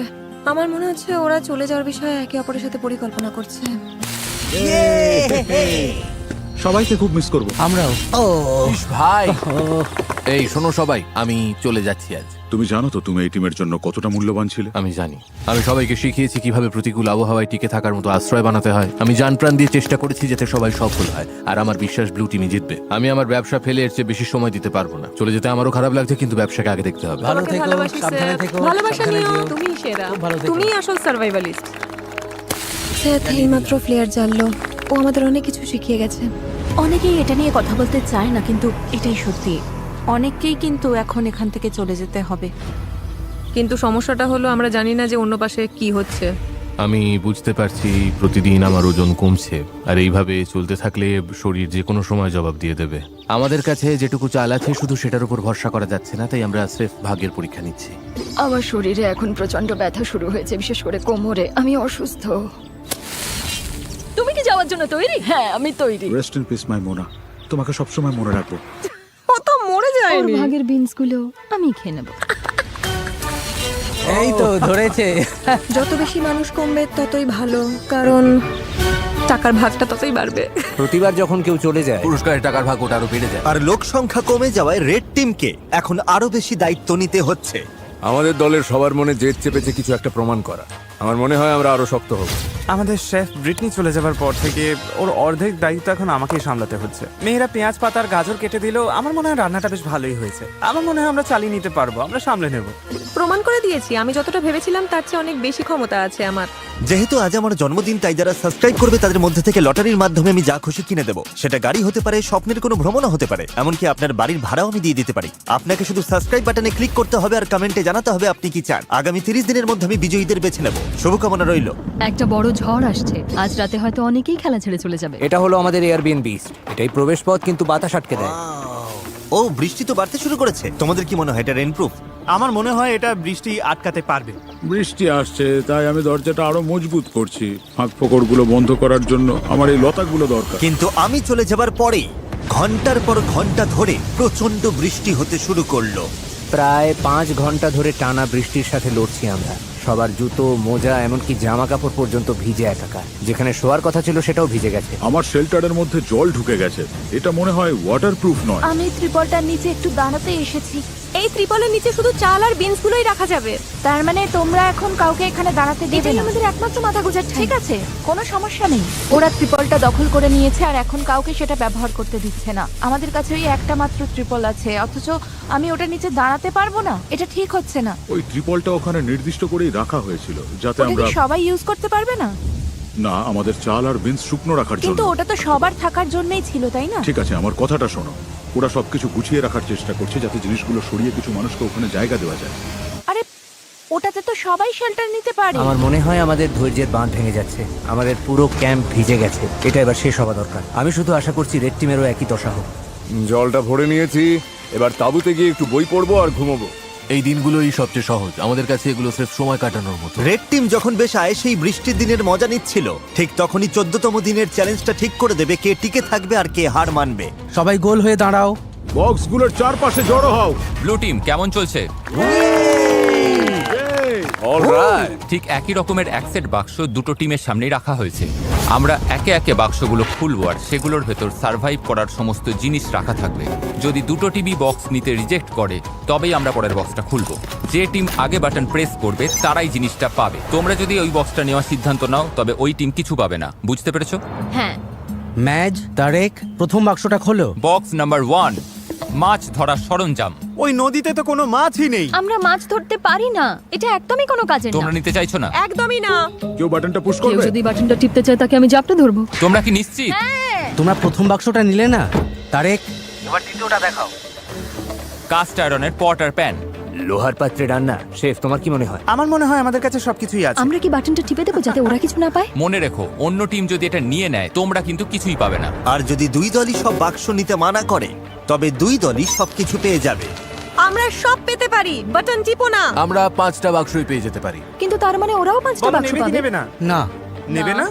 আমার মনে হচ্ছে ওরা চলে যাওয়ার বিষয়ে একে অপরের সাথে পরিকল্পনা করছে। সবাইকে খুব মিস করব। আমরাও। ইস ভাই, এই শোনো সবাই, আমি চলে যাচ্ছি আজ। তুমি জানো তো তুমি এই টিমের জন্য কতটা মূল্যবান ছিলে। আমি জানি, আমি সবাইকে শিখিয়েছি কিভাবে প্রতিকূল আবহাওয়ায় টিকে থাকার মতো আশ্রয় বানাতে হয়। আমি জান প্রাণ দিয়ে চেষ্টা করেছি যাতে সবাই সফল হয়, আর আমার বিশ্বাস ব্লু টিমই জিতবে। আমি আমার ব্যবসা ফেলে এর চেয়ে বেশি সময় দিতে পারবো না। চলে যেতে আমারও খারাপ লাগছে, কিন্তু ব্যবসাকে আগে দেখতে হবে। ভালো তোমাকে থেকো, ভালোবাসি, সাবধানে সেথ। থেকো, ভালোবাসা সাবধানে নিও, যেও। তুমিই সেরা। খুব ভালো থেকো। তুমিই আসল সার্ভাইভালিস্ট। সেথ এইমাত্র প্লেয়ার জানলো, ও আমাদের অনেক কিছু শিখিয়ে গেছে। অনেকেই এটা নিয়ে কথা বলতে চায় না, কিন্তু এটাই সত্যি। অনেককেই কিন্তু এখন এখান থেকে চলে যেতে হবে। কিন্তু সমস্যাটা হলো আমরা জানি না যে অন্য পাশে কি হচ্ছে। আমি বুঝতে পারছি প্রতিদিন আমার ওজন কমছে, আর এইভাবে চলতে থাকলে শরীর যে কোনো সময় জবাব দিয়ে দেবে। আমাদের কাছে যেটুকু চাল আছে শুধু সেটার উপর ভরসা করা যাচ্ছে না, তাই আমরা স্রেফ ভাগ্যের পরীক্ষা নিচ্ছি। আমার শরীরে এখন প্রচন্ড ব্যথা শুরু হয়েছে, বিশেষ করে কোমরে। আমি অসুস্থ। তুমি কি যাওয়ার জন্য তৈরি? হ্যাঁ, আমি তৈরি। রেস্ট ইন পিস মাই মোনা, তোমাকে সবসময় মনে রাখবো। ও তো মরে ওর যায়নি। ভাগের বিনসগুলো আমি খেয়ে নেব। এই তো ধরেছে। যত বেশি মানুষ কমবে ততই ভালো, কারণ টাকার ভাগটা ততই বাড়বে। প্রতিবার যখন কেউ চলে যায়, পুরস্কারের টাকার ভাগ ওটা আরো বেড়ে যায়। আর লোক সংখ্যা কমে যাওয়ায় রেড টিমকে এখন আরো বেশি দায়িত্ব নিতে হচ্ছে। আমাদের দলের সবার মনে জেদ চেপেছে কিছু একটা প্রমাণ করা। আমার মনে হয় আমরা আরো শক্ত হব। আমাদের শেফ ব্রিটনি চলে যাবার পর থেকে ওর অর্ধেক দায়িত্ব এখন আমাকেই সামলাতে হচ্ছে। মেয়েরা পেঁয়াজ পাতার গাজর কেটে দিলেও আমার মনে হয় রান্নাটা বেশ ভালোই হয়েছে। আমার মনে হয় আমরা চালিয়ে নিতে পারবো, আমরা সামলে নেব। প্রমাণ করে দিয়েছি আমি যতটা ভেবেছিলাম তার চেয়ে অনেক বেশি ক্ষমতা আছে আমার। যেহেতু আজ আমার জন্মদিন, তাই যারা সাবস্ক্রাইব করবে তাদের মধ্যে থেকে লটারির মাধ্যমে আমি যা খুশি কিনে দেবো। সেটা গাড়ি হতে পারে, স্বপ্নের কোনো ভ্রমণও হতে পারে, এমনকি আপনার বাড়ির ভাড়াও আমি দিয়ে দিতে পারি। আপনাকে শুধু সাবস্ক্রাইব বাটনে ক্লিক করতে হবে আর কমেন্টে জানাতে হবে আপনি কি চান। আগামী 30 দিনের মধ্যে আমি বিজয়ীদের বেছে নেব। শুভকামনা রইল। একটা বড় ঝড় আসছে, আজ রাতে হয়তো অনেকেই খেলা ছেড়ে চলে যাবে। এটা হলো আমাদের এয়ারবিএনবি। এটাই প্রবেশ পথ, কিন্তু বাতাস আটকে দেয়। ও, বৃষ্টি তো বাড়তে শুরু করেছে। তোমাদের কি মনে হয় এটা রেইনপ্রুফ? আমার মনে হয় এটা বৃষ্টি আটকাতে পারবে। বৃষ্টি আসছে, তাই আমি দরজাটা আরো মজবুত করছি। ফাঁক ফোকরগুলো বন্ধ করার জন্য আমার এই লতাগুলো দরকার। কিন্তু আমি চলে যাবার পরেই ঘন্টার পর ঘন্টা ধরে প্রচন্ড বৃষ্টি হতে শুরু করলো। প্রায় 5 ঘন্টা ধরে টানা বৃষ্টির সাথে লড়ছি আমরা। সবার জুতো, মোজা, এমনকি জামা কাপড় পর্যন্ত ভিজে একাকার। যেখানে শোয়ার কথা ছিল সেটাও ভিজে গেছে। আমার শেল্টারের মধ্যে জল ঢুকে গেছে। এটা মনে হয় ওয়াটারপ্রুফ নয়। আমি ত্রিপলটার নিচে একটু দাঁড়াতে এসেছি। এই ত্রিপলের নিচে শুধু চাল আর বিনস গুলোই রাখা যাবে। তার মানে তোমরা এখন কাউকে এখানে দাঁড়াতে দেবে এটাই না? আমাদের একমাত্র মাথা গোজার ঠিক আছে, কোনো সমস্যা নেই। ওরা ত্রিপলটা দখল করে নিয়েছে আর এখন কাউকে সেটা ব্যবহার করতে দিচ্ছে না। আমাদের কাছে ওই একটা মাত্র ত্রিপল আছে, অথচ আমি ওটার নিচে দাঁড়াতে পারবো না। এটা ঠিক হচ্ছে না। ওই ত্রিপলটা ওখানে নির্দিষ্ট করেই রাখা হয়েছিল যাতে ওটা আমরা কি সবাই ইউজ করতে পারবে না? না, আমাদের চাল আর বিনস শুকনো রাখার জন্য। কিন্তু ওটা তো সবার থাকার জন্যই ছিল, তাই না? ঠিক আছে, আমার কথাটা শোনো। ওরা সবকিছু গুছিয়ে রাখার চেষ্টা করছে যাতে জিনিসগুলো সরিয়ে কিছু মানুষকে ওখানে জায়গা দেওয়া যায়। আরে ওটাতে তো সবাই শেল্টার নিতে পারে। আমার মনে হয় আমাদের ধৈর্যের বাঁধ ভেঙে যাচ্ছে। আমাদের পুরো ক্যাম্প ভিজে গেছে। এটা এবার শেষ হওয়া দরকার। আমি শুধু আশা করছি রেড টিমেরও একই দশা হোক। জলটা ভরে নিয়েছি, এবার তাঁবুতে গিয়ে একটু বই পড়বো আর ঘুমোবো। এই দিনগুলোই সবচেয়ে সহজ। আমাদের কাছে এগুলো সির্ফ সময় কাটানোর মতো। রেড টিম যখন বেশ আয়েসেই বৃষ্টির দিনের মজা নিচ্ছিল, ঠিক তখনই 14তম দিনের চ্যালেঞ্জটা ঠিক করে দেবে কে টিকে থাকবে আর কে হার মানবে। সবাই গোল হয়ে দাঁড়াও। বক্সগুলোর চারপাশে জড়ো হও। ব্লু টিম কেমন চলছে? অলরাইট। ঠিক একই রকমের এক সেট বাক্স দুটো টিমের সামনেই রাখা হয়েছে। আমরা একে একে বাক্সগুলো খুলবো আর সেগুলোর ভেতর সার্ভাইভ করার সমস্ত জিনিস রাখা থাকবে। যদি দুটো টিমই বক্স নিতে রিজেক্ট করে তবেই আমরা পরের বক্সটা খুলবো। যে টিম আগে বাটন প্রেস করবে তারাই জিনিসটা পাবে। তোমরা যদি ওই বক্সটা নেওয়ার সিদ্ধান্ত নাও তবে ওই টিম কিছু পাবে না। বুঝতে পেরেছো? হ্যাঁ। ম্যাজ, তারেক, প্রথম বাক্সটা খোলো। বক্স নাম্বার 1, মাছ ধরার সরঞ্জাম। ওই নদীতে তো কোনো মাছই নেই। আমরা মাছ ধরতে পারি না, এটা একদমই কোনো কাজের না। তোমরা নিতে চাইছো না? একদমই না। কেউ বাটনটা পুশ কেউ করবে? যদি বাটনটা টিপতে চায় তাকে আমি জাপটে ধরবো। তোমরা কি নিশ্চিত? তোমরা প্রথম বাক্সটা নিলে না? তারেক, কাস্ট আয়রনের পট আর প্যান। লোহার পাত্রে রান্না। শেফ, তোমার কি মনে হয়? আমার মনে হয় আমাদের কাছে সবকিছুই আছে। আমরা কি বাটনটা টিপে দেবো যাতে ওরা কিছু না পায়? মনে রেখো, অন্য টিম যদি এটা নিয়ে নেয় তোমরা কিন্তু কিছুই পাবে না। আর যদি দুই দলই সব বাক্স নিতে মানা করে তবে দুই দলই সবকিছু পেয়ে যাবে। আমরা সব পেতে পারি, বাটন টিপো না। আমরা 5টা বাক্সই পেয়ে যেতে পারি। কিন্তু তার মানে ওরাও 5টা বলো বাক্স নেবে কি পাবে। নেবে না? না। নেবে না?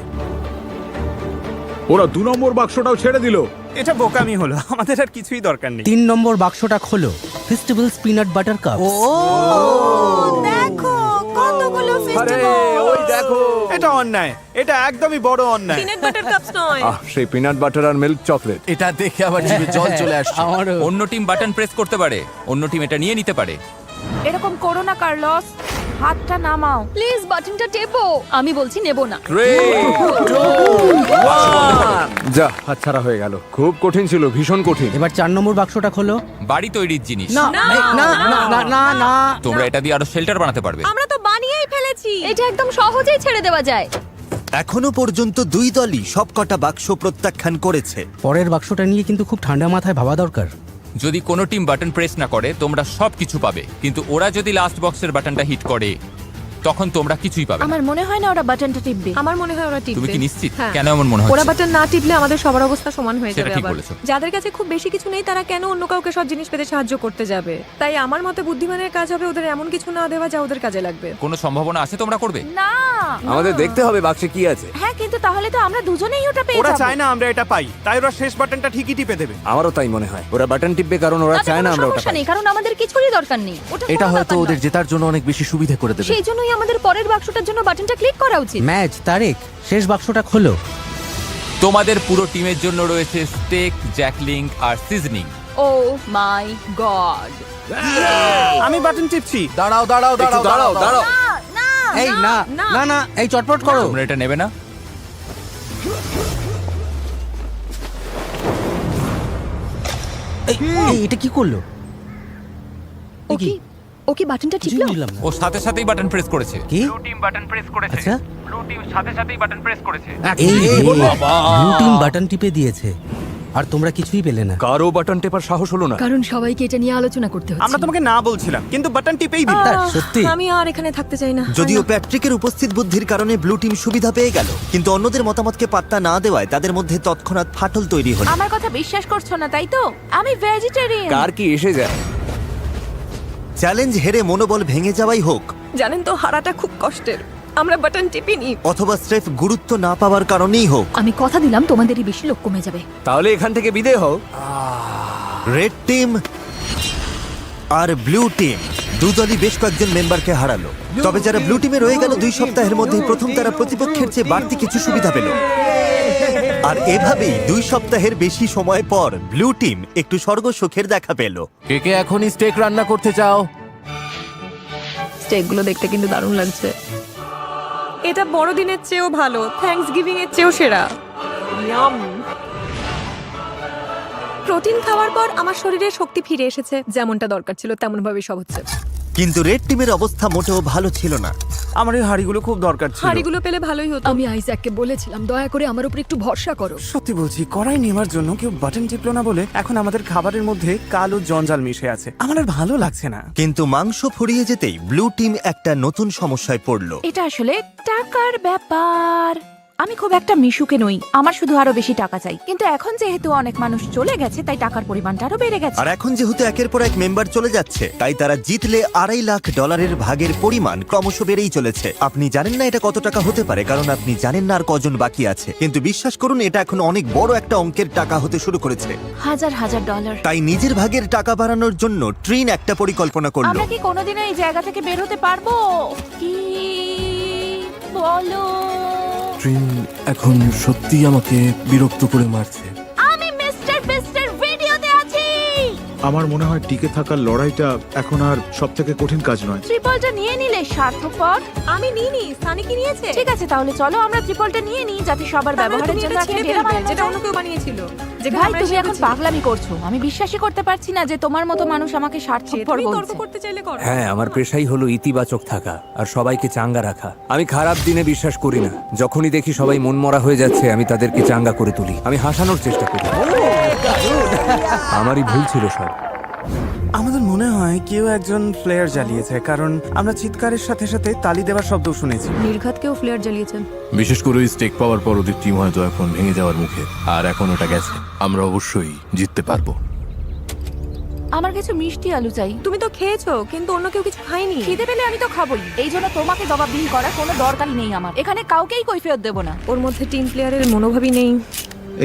ওরা 2 নম্বর বাক্সটাও ছেড়ে দিল। এটা বোকামি হলো, আমাদের আর কিছুই দরকার নেই। 3 নম্বর বাক্সটা খোলো। Festivals peanut butter cup. দেখো কতগুলো ফেস্টিভ্যাল। ওই দেখো। এটা অন্যায়, এটা একদমই বড় অন্যায়। পিনাট বাটার কাপস নয়। সেই পিনাট বাটার আর মিল্ক চকলেট। এটা দেখে আমার জিভে জল চলে আসছে। আমারও। অন্য টিম বাটন প্রেস করতে পারে, অন্য টিম এটা নিয়ে নিতে পারে। এরকম করো না কার্লস, হাতটা নামাও। প্লিজ বাটনটা টেপো। আমি বলছি নেব না। যা, হাতছাড়া হয়ে গেল। খুব কঠিন ছিল, ভীষণ কঠিন। এবার 4 নম্বর বাক্সটা খোলো। বাড়ি তৈরির জিনিস। না না না না না না। তোমরা এটা দিয়ে আরো শেল্টার বানাতে পারবে। আমরা তো বানিয়েই ফেলেছি। এটা একদম সহজেই ছেড়ে দেওয়া যায়। এখনো পর্যন্ত দুই দলই সবকটা বাক্স প্রত্যাখ্যান করেছে। পরের বাক্সটা নিয়ে কিন্তু খুব ঠান্ডা মাথায় ভাবা দরকার। যদি কোনো টিম বাটন প্রেস না করে তোমরা সব কিছু পাবে, কিন্তু ওরা যদি লাস্ট বক্সের বাটনটা হিট করে তখন তোমরা কিছুই পাবে না। আমার মনে হয় না ওরা বাটনটা টিপবে। আমার মনে হয় ওরা টিপবে। তুমি কি নিশ্চিত? হ্যাঁ। কেন এমন মনে ওরা হচ্ছে? বাটন না টিপলে আমাদের সবার অবস্থা সমান হয়ে সেটা যাবে। ঠিক আবার বলেছো। যাদের কাছে খুব বেশি কিছু নেই তারা কেন অন্য কাউকে সব জিনিস পেতে সাহায্য করতে যাবে? তাই আমার মতে বুদ্ধিমানের কাজ হবে ওদের এমন কিছু না দেওয়া যা ওদের কাজে লাগবে। কোনো সম্ভাবনা আছে তোমরা করবে? না। আমাদের দেখতে হবে বাক্সে কি আছে। হ্যাঁ, কিন্তু তাহলে তো আমরা দুজনেই ওটা পেয়ে ওরা যাবো। চায় না আমরা এটা পাই, তাই ওরা শেষ বাটনটা ঠিকই টিপে দেবে। আমারও তাই মনে হয়। ওরা বাটন টিপবে কারণ ওরা তাতে চায় না কোনো আমরা ওটা সমস্যা পাই। নেই, কারণ আমাদের কিছুরই দরকার নেই। ওটা এটা কোনো হয়তো ব্যাপার ওদের নয়। জেতার জন্য অনেক বেশি সুবিধা করে দেবে। সেই জন্যই আমাদের পরের বাক্সটার জন্য বাটনটা ক্লিক করা উচিত। ম্যাজ, তারেক, শেষ বাক্সটা খোলো। তোমাদের পুরো টিমের জন্য রয়েছে স্টেক, জ্যাকলিং আর সিজনিং। ও মাই গড! আমি বাটন টিপছি। দাঁড়াও দাঁড়াও দাঁড়াও দাঁড়াও দাঁড়াও না এই না না না এই চটপট করো। তোমরা এটা নেবে না? এটা কি করলো? ও কি বাটনটা টিপলো? ও সাথে সাথেই বাটন প্রেস করেছে। কি? ব্লু টিম বাটন প্রেস করেছে। আচ্ছা। ব্লু টিম সাথে সাথেই বাটন প্রেস করেছে। এই ব্লু টিম বাটন টিপে দিয়েছে আর তোমরা কিছুই পেলে না। কারো বাটন টেপার সাহস হলো না। কারণ সবাইকে এটা নিয়ে আলোচনা করতে হচ্ছে। আমরা তোমাকে না বলছিলাম, কিন্তু বাটন টিপেই দিল। সত্যি? আমি আর এখানে থাকতে চাই না। যদিও প্যাট্রিকের উপস্থিত বুদ্ধির কারণে ব্লু টিম সুবিধা পেয়ে গেল, কিন্তু অন্যদের মতামতকে পাত্তা না দেওয়ায় তাদের মধ্যে তৎক্ষণাৎ ফাটল তৈরি হলো। আমার কথা বিশ্বাস করছো না তাই তো? আমি ভেজিটেরিয়ান। কার কি এসে যায়? চ্যালেঞ্জ হেরে মনোবল ভেঙে যাওয়াই হোক, জানেন তো হারাটা খুব কষ্টের। আমরা বাটন টিপিনি। অথবা স্রেফ গুরুত্ব না পাওয়ার কারণেই হোক, আমি কথা দিলাম তোমাদেরই বেশি লোক কমে যাবে। তাহলে এখান থেকে বিদেয় হও। রেড টিম আর ব্লু টিম দুদলই বেশ কয়েকজন মেম্বারকে হারালো। তবে যারা ব্লু টিমে রয়ে গেল 2 সপ্তাহের মধ্যে প্রথম তারা প্রতিপক্ষের চেয়ে বাড়তি কিছু সুবিধা পেল। আর এভাবেই 2 সপ্তাহের বেশি সময় পর ব্লু টিম একটু স্বর্গ সুখের দেখা পেল। কে কে এখনই স্টেক রান্না করতে চাও? স্টেকগুলো দেখতে কিন্তু দারুণ লাগছে। এটা বড়দিনের চেয়েও ভালো, থ্যাঙ্কস গিভিং এর চেয়েও সেরা। ইয়াম। প্রোটিন খাওয়ার পর আমার শরীরে শক্তি ফিরে এসেছে, যেমনটা দরকার ছিল তেমন ভাবে সব হচ্ছে। কিন্তু রেড টিমের অবস্থা মোটেও ভালো ছিল না। আমার এই হাড়িগুলো খুব দরকার ছিল। হাড়িগুলো পেলে ভালোই হতো। আমি আইজ্যাককে বলেছিলাম দয়া করে আমার উপর একটু ভরসা করো। সত্যি বলছি, কড়াই নেওয়ার জন্য কেউ বাটন টিপলো না বলে এখন আমাদের খাবারের মধ্যে কালো জঞ্জাল মিশে আছে। আমার আর ভালো লাগছে না। কিন্তু মাংস ফুরিয়ে যেতেই ব্লু টিম একটা নতুন সমস্যায় পড়লো। এটা আসলে টাকার ব্যাপার। আমি খুব একটা মিশুকে নই, আমার শুধু আরো বেশি টাকা চাই। কিন্তু এখন যেহেতু অনেক মানুষ চলে গেছে তাই টাকার পরিমাণটা আরো বেড়ে গেছে। আর এখন যেহেতু একের পর এক মেম্বার চলে যাচ্ছে, তাই তারা জিতলে $2.5 লাখ ভাগের পরিমাণ ক্রমশ বেড়েই চলেছে। আপনি জানেন না এটা কত টাকা হতে পারে, কারণ আপনি জানেন না আর কজন বাকি আছে। কিন্তু বিশ্বাস করুন, এটা এখন অনেক বড় একটা অঙ্কের টাকা হতে শুরু করেছে। হাজার হাজার ডলার। তাই নিজের ভাগের টাকা বাড়ানোর জন্য ট্রিন একটা পরিকল্পনা করলো। আমরা কি কোনোদিনও এই জায়গা থেকে বের হতে পারবো? কি বলো? ট্রিন এখন সত্যি আমাকে বিরক্ত করে মারছে। আমি মিস্টার বিস্টের ভিডিওতে আছি। আমার মনে হয় টিকে থাকার লড়াইটা এখন আর সবথেকে কঠিন কাজ নয়। ট্রিপলটা নিয়ে নিলে স্বার্থপর। আমি নিইনি, সানি কি নিয়েছে? ঠিক আছে, তাহলে চলো আমরা ট্রিপলটা নিয়ে নিই যাতে সবার ব্যবহারের জন্য একটা ডেরা বানানো যেটা যায়। অন্য কেউ বানিয়েছিল। ভাই তুমি এখন পাগলামি করছো। আমি বিশ্বাসই করতে পারছি না যে তোমার মতো মানুষ আমাকে স্বার্থপর তর্ক বলছে। করতে চাইলে করো। হ্যাঁ, আমার পেশাই হলো ইতিবাচক থাকা আর সবাইকে চাঙ্গা রাখা। আমি খারাপ দিনে বিশ্বাস করি না। যখনই দেখি সবাই মনমরা হয়ে যাচ্ছে, আমি তাদেরকে চাঙ্গা করে তুলি। আমি হাসানোর চেষ্টা করি। আমারই ভুল ছিল সব। আমাদের মনে হয় কেউ একজন ফ্লেয়ার জ্বালিয়েছে, কারণ আমরা চিৎকারের সাথে সাথে তালি দেওয়ার শব্দ শুনেছি। নির্ঘাতকেও ফ্লেয়ার জ্বালিয়েছেন। বিশেষ করে ওই স্টেক পাওয়ার পর ওদের টিম হয়তো এখন ভেঙে যাওয়ার মুখে, আর এখন ওটা গেছে। আমরা অবশ্যই জিততে পারবো। আমার কিছু মিষ্টি আলু চাই। তুমি তো খেয়েছো, কিন্তু অন্য কেউ কিছু খায়নি। খিদে পেলে আমি তো খাবোই। এই জন্য তোমাকে জবাবদিহি করার কোনো দরকারই নেই আমার। এখানে কাউকেই কৈফিয়ত দেব না। ওর মধ্যে টিম প্লেয়ারের মনোভাবই নেই।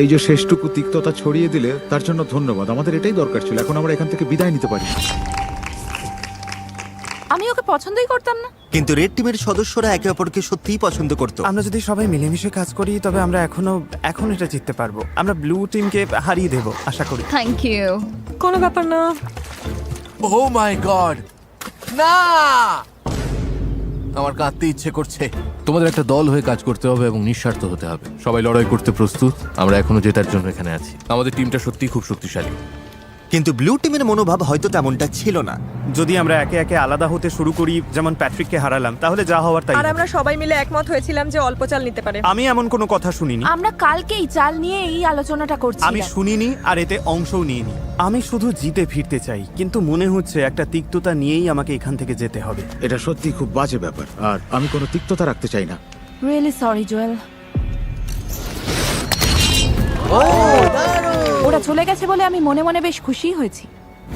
এই যে শেষটুকু তিক্ততা ছড়িয়ে দিলে তার জন্য ধন্যবাদ। আমাদের এটাই দরকার ছিল। এখন আমরা এখান থেকে বিদায় নিতে পারি। আমি ওকে পছন্দই করতাম না। কিন্তু রেড টিমের সদস্যরা একে অপরকে সত্যিই পছন্দ করত। আমরা যদি সবাই মিলেমিশে কাজ করি তবে আমরা এখন এটা জিততে পারবো। আমরা ব্লু টিমকে হারিয়ে দেব আশা করি। Thank you. কোনো ব্যাপার না। ও মাই গড, না! আমার কাঁদতে ইচ্ছে করছে। তোমাদের একটা দল হয়ে কাজ করতে হবে এবং নিঃস্বার্থ হতে হবে। সবাই লড়াই করতে প্রস্তুত। আমরা এখনো জেতার জন্য এখানে আছি। আমাদের টিমটা সত্যিই খুব শক্তিশালী। কিন্তু ব্লু টিমের মনোভাব হয়তো তেমনটা ছিল না। যদি আমরা একে একে আলাদা হতে শুরু করি, যেমন প্যাট্রিককে হারালাম, তাহলে যা হওয়ার তাই আর হবে। আমরা সবাই মিলে একমত হয়েছিলাম যে অল্প চাল নিতে পারে। আমি এমন কোনো কথা শুনিনি। আমরা কালকেই চাল নিয়ে এই আলোচনাটা করছি। আমি শুনিনি আর এতে অংশও নিইনি। আমি শুধু জিতে ফিরতে চাই, কিন্তু মনে হচ্ছে একটা তিক্ততা নিয়েই আমাকে এখান থেকে যেতে হবে। এটা সত্যি খুব বাজে ব্যাপার, আর আমি কোনো তিক্ততা রাখতে চাই না। Really sorry Joel. ওরা চলে গেছে বলে আমি মনে মনে বেশ খুশি হয়েছি।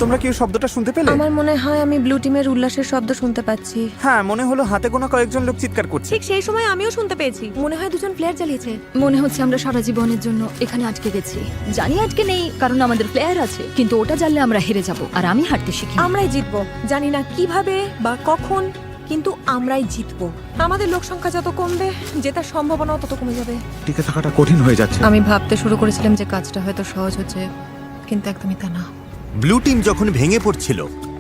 তোমরা কি ওই শব্দটা শুনতে পেলে? আমার মনে হয় আমি ব্লু টিমের উল্লাসের শব্দ শুনতে পাচ্ছি। হ্যাঁ, মনে হলো হাতে গোনা কয়েকজন লোক চিৎকার করছে। ঠিক সেই সময় আমিও শুনতে পেয়েছি। মনে হয় দুজন প্লেয়ার জ্বালিয়েছে। মনে হচ্ছে আমরা সারা জীবনের জন্য এখানে আটকে গেছি। জানি আটকে নেই, কারণ আমাদের প্লেয়ার আছে, কিন্তু ওটা জানলে আমরা হেরে যাব। আর আমি হারতে শিখি। আমরাই জিতবো, জানি না কিভাবে বা কখন, কিন্তু আমরাই জিতবো। আমাদের লোক সংখ্যা যত কমবে, জেতার সম্ভাবনাও তত কমে যাবে। টিকে থাকাটা কঠিন হয়ে যাচ্ছে। আমি ভাবতে শুরু করেছিলাম যে কাজটা হয়তো সহজ হচ্ছে, কিন্তু একদমই তা না। ব্লু টিম যখন ভেঙে পড়ছিল,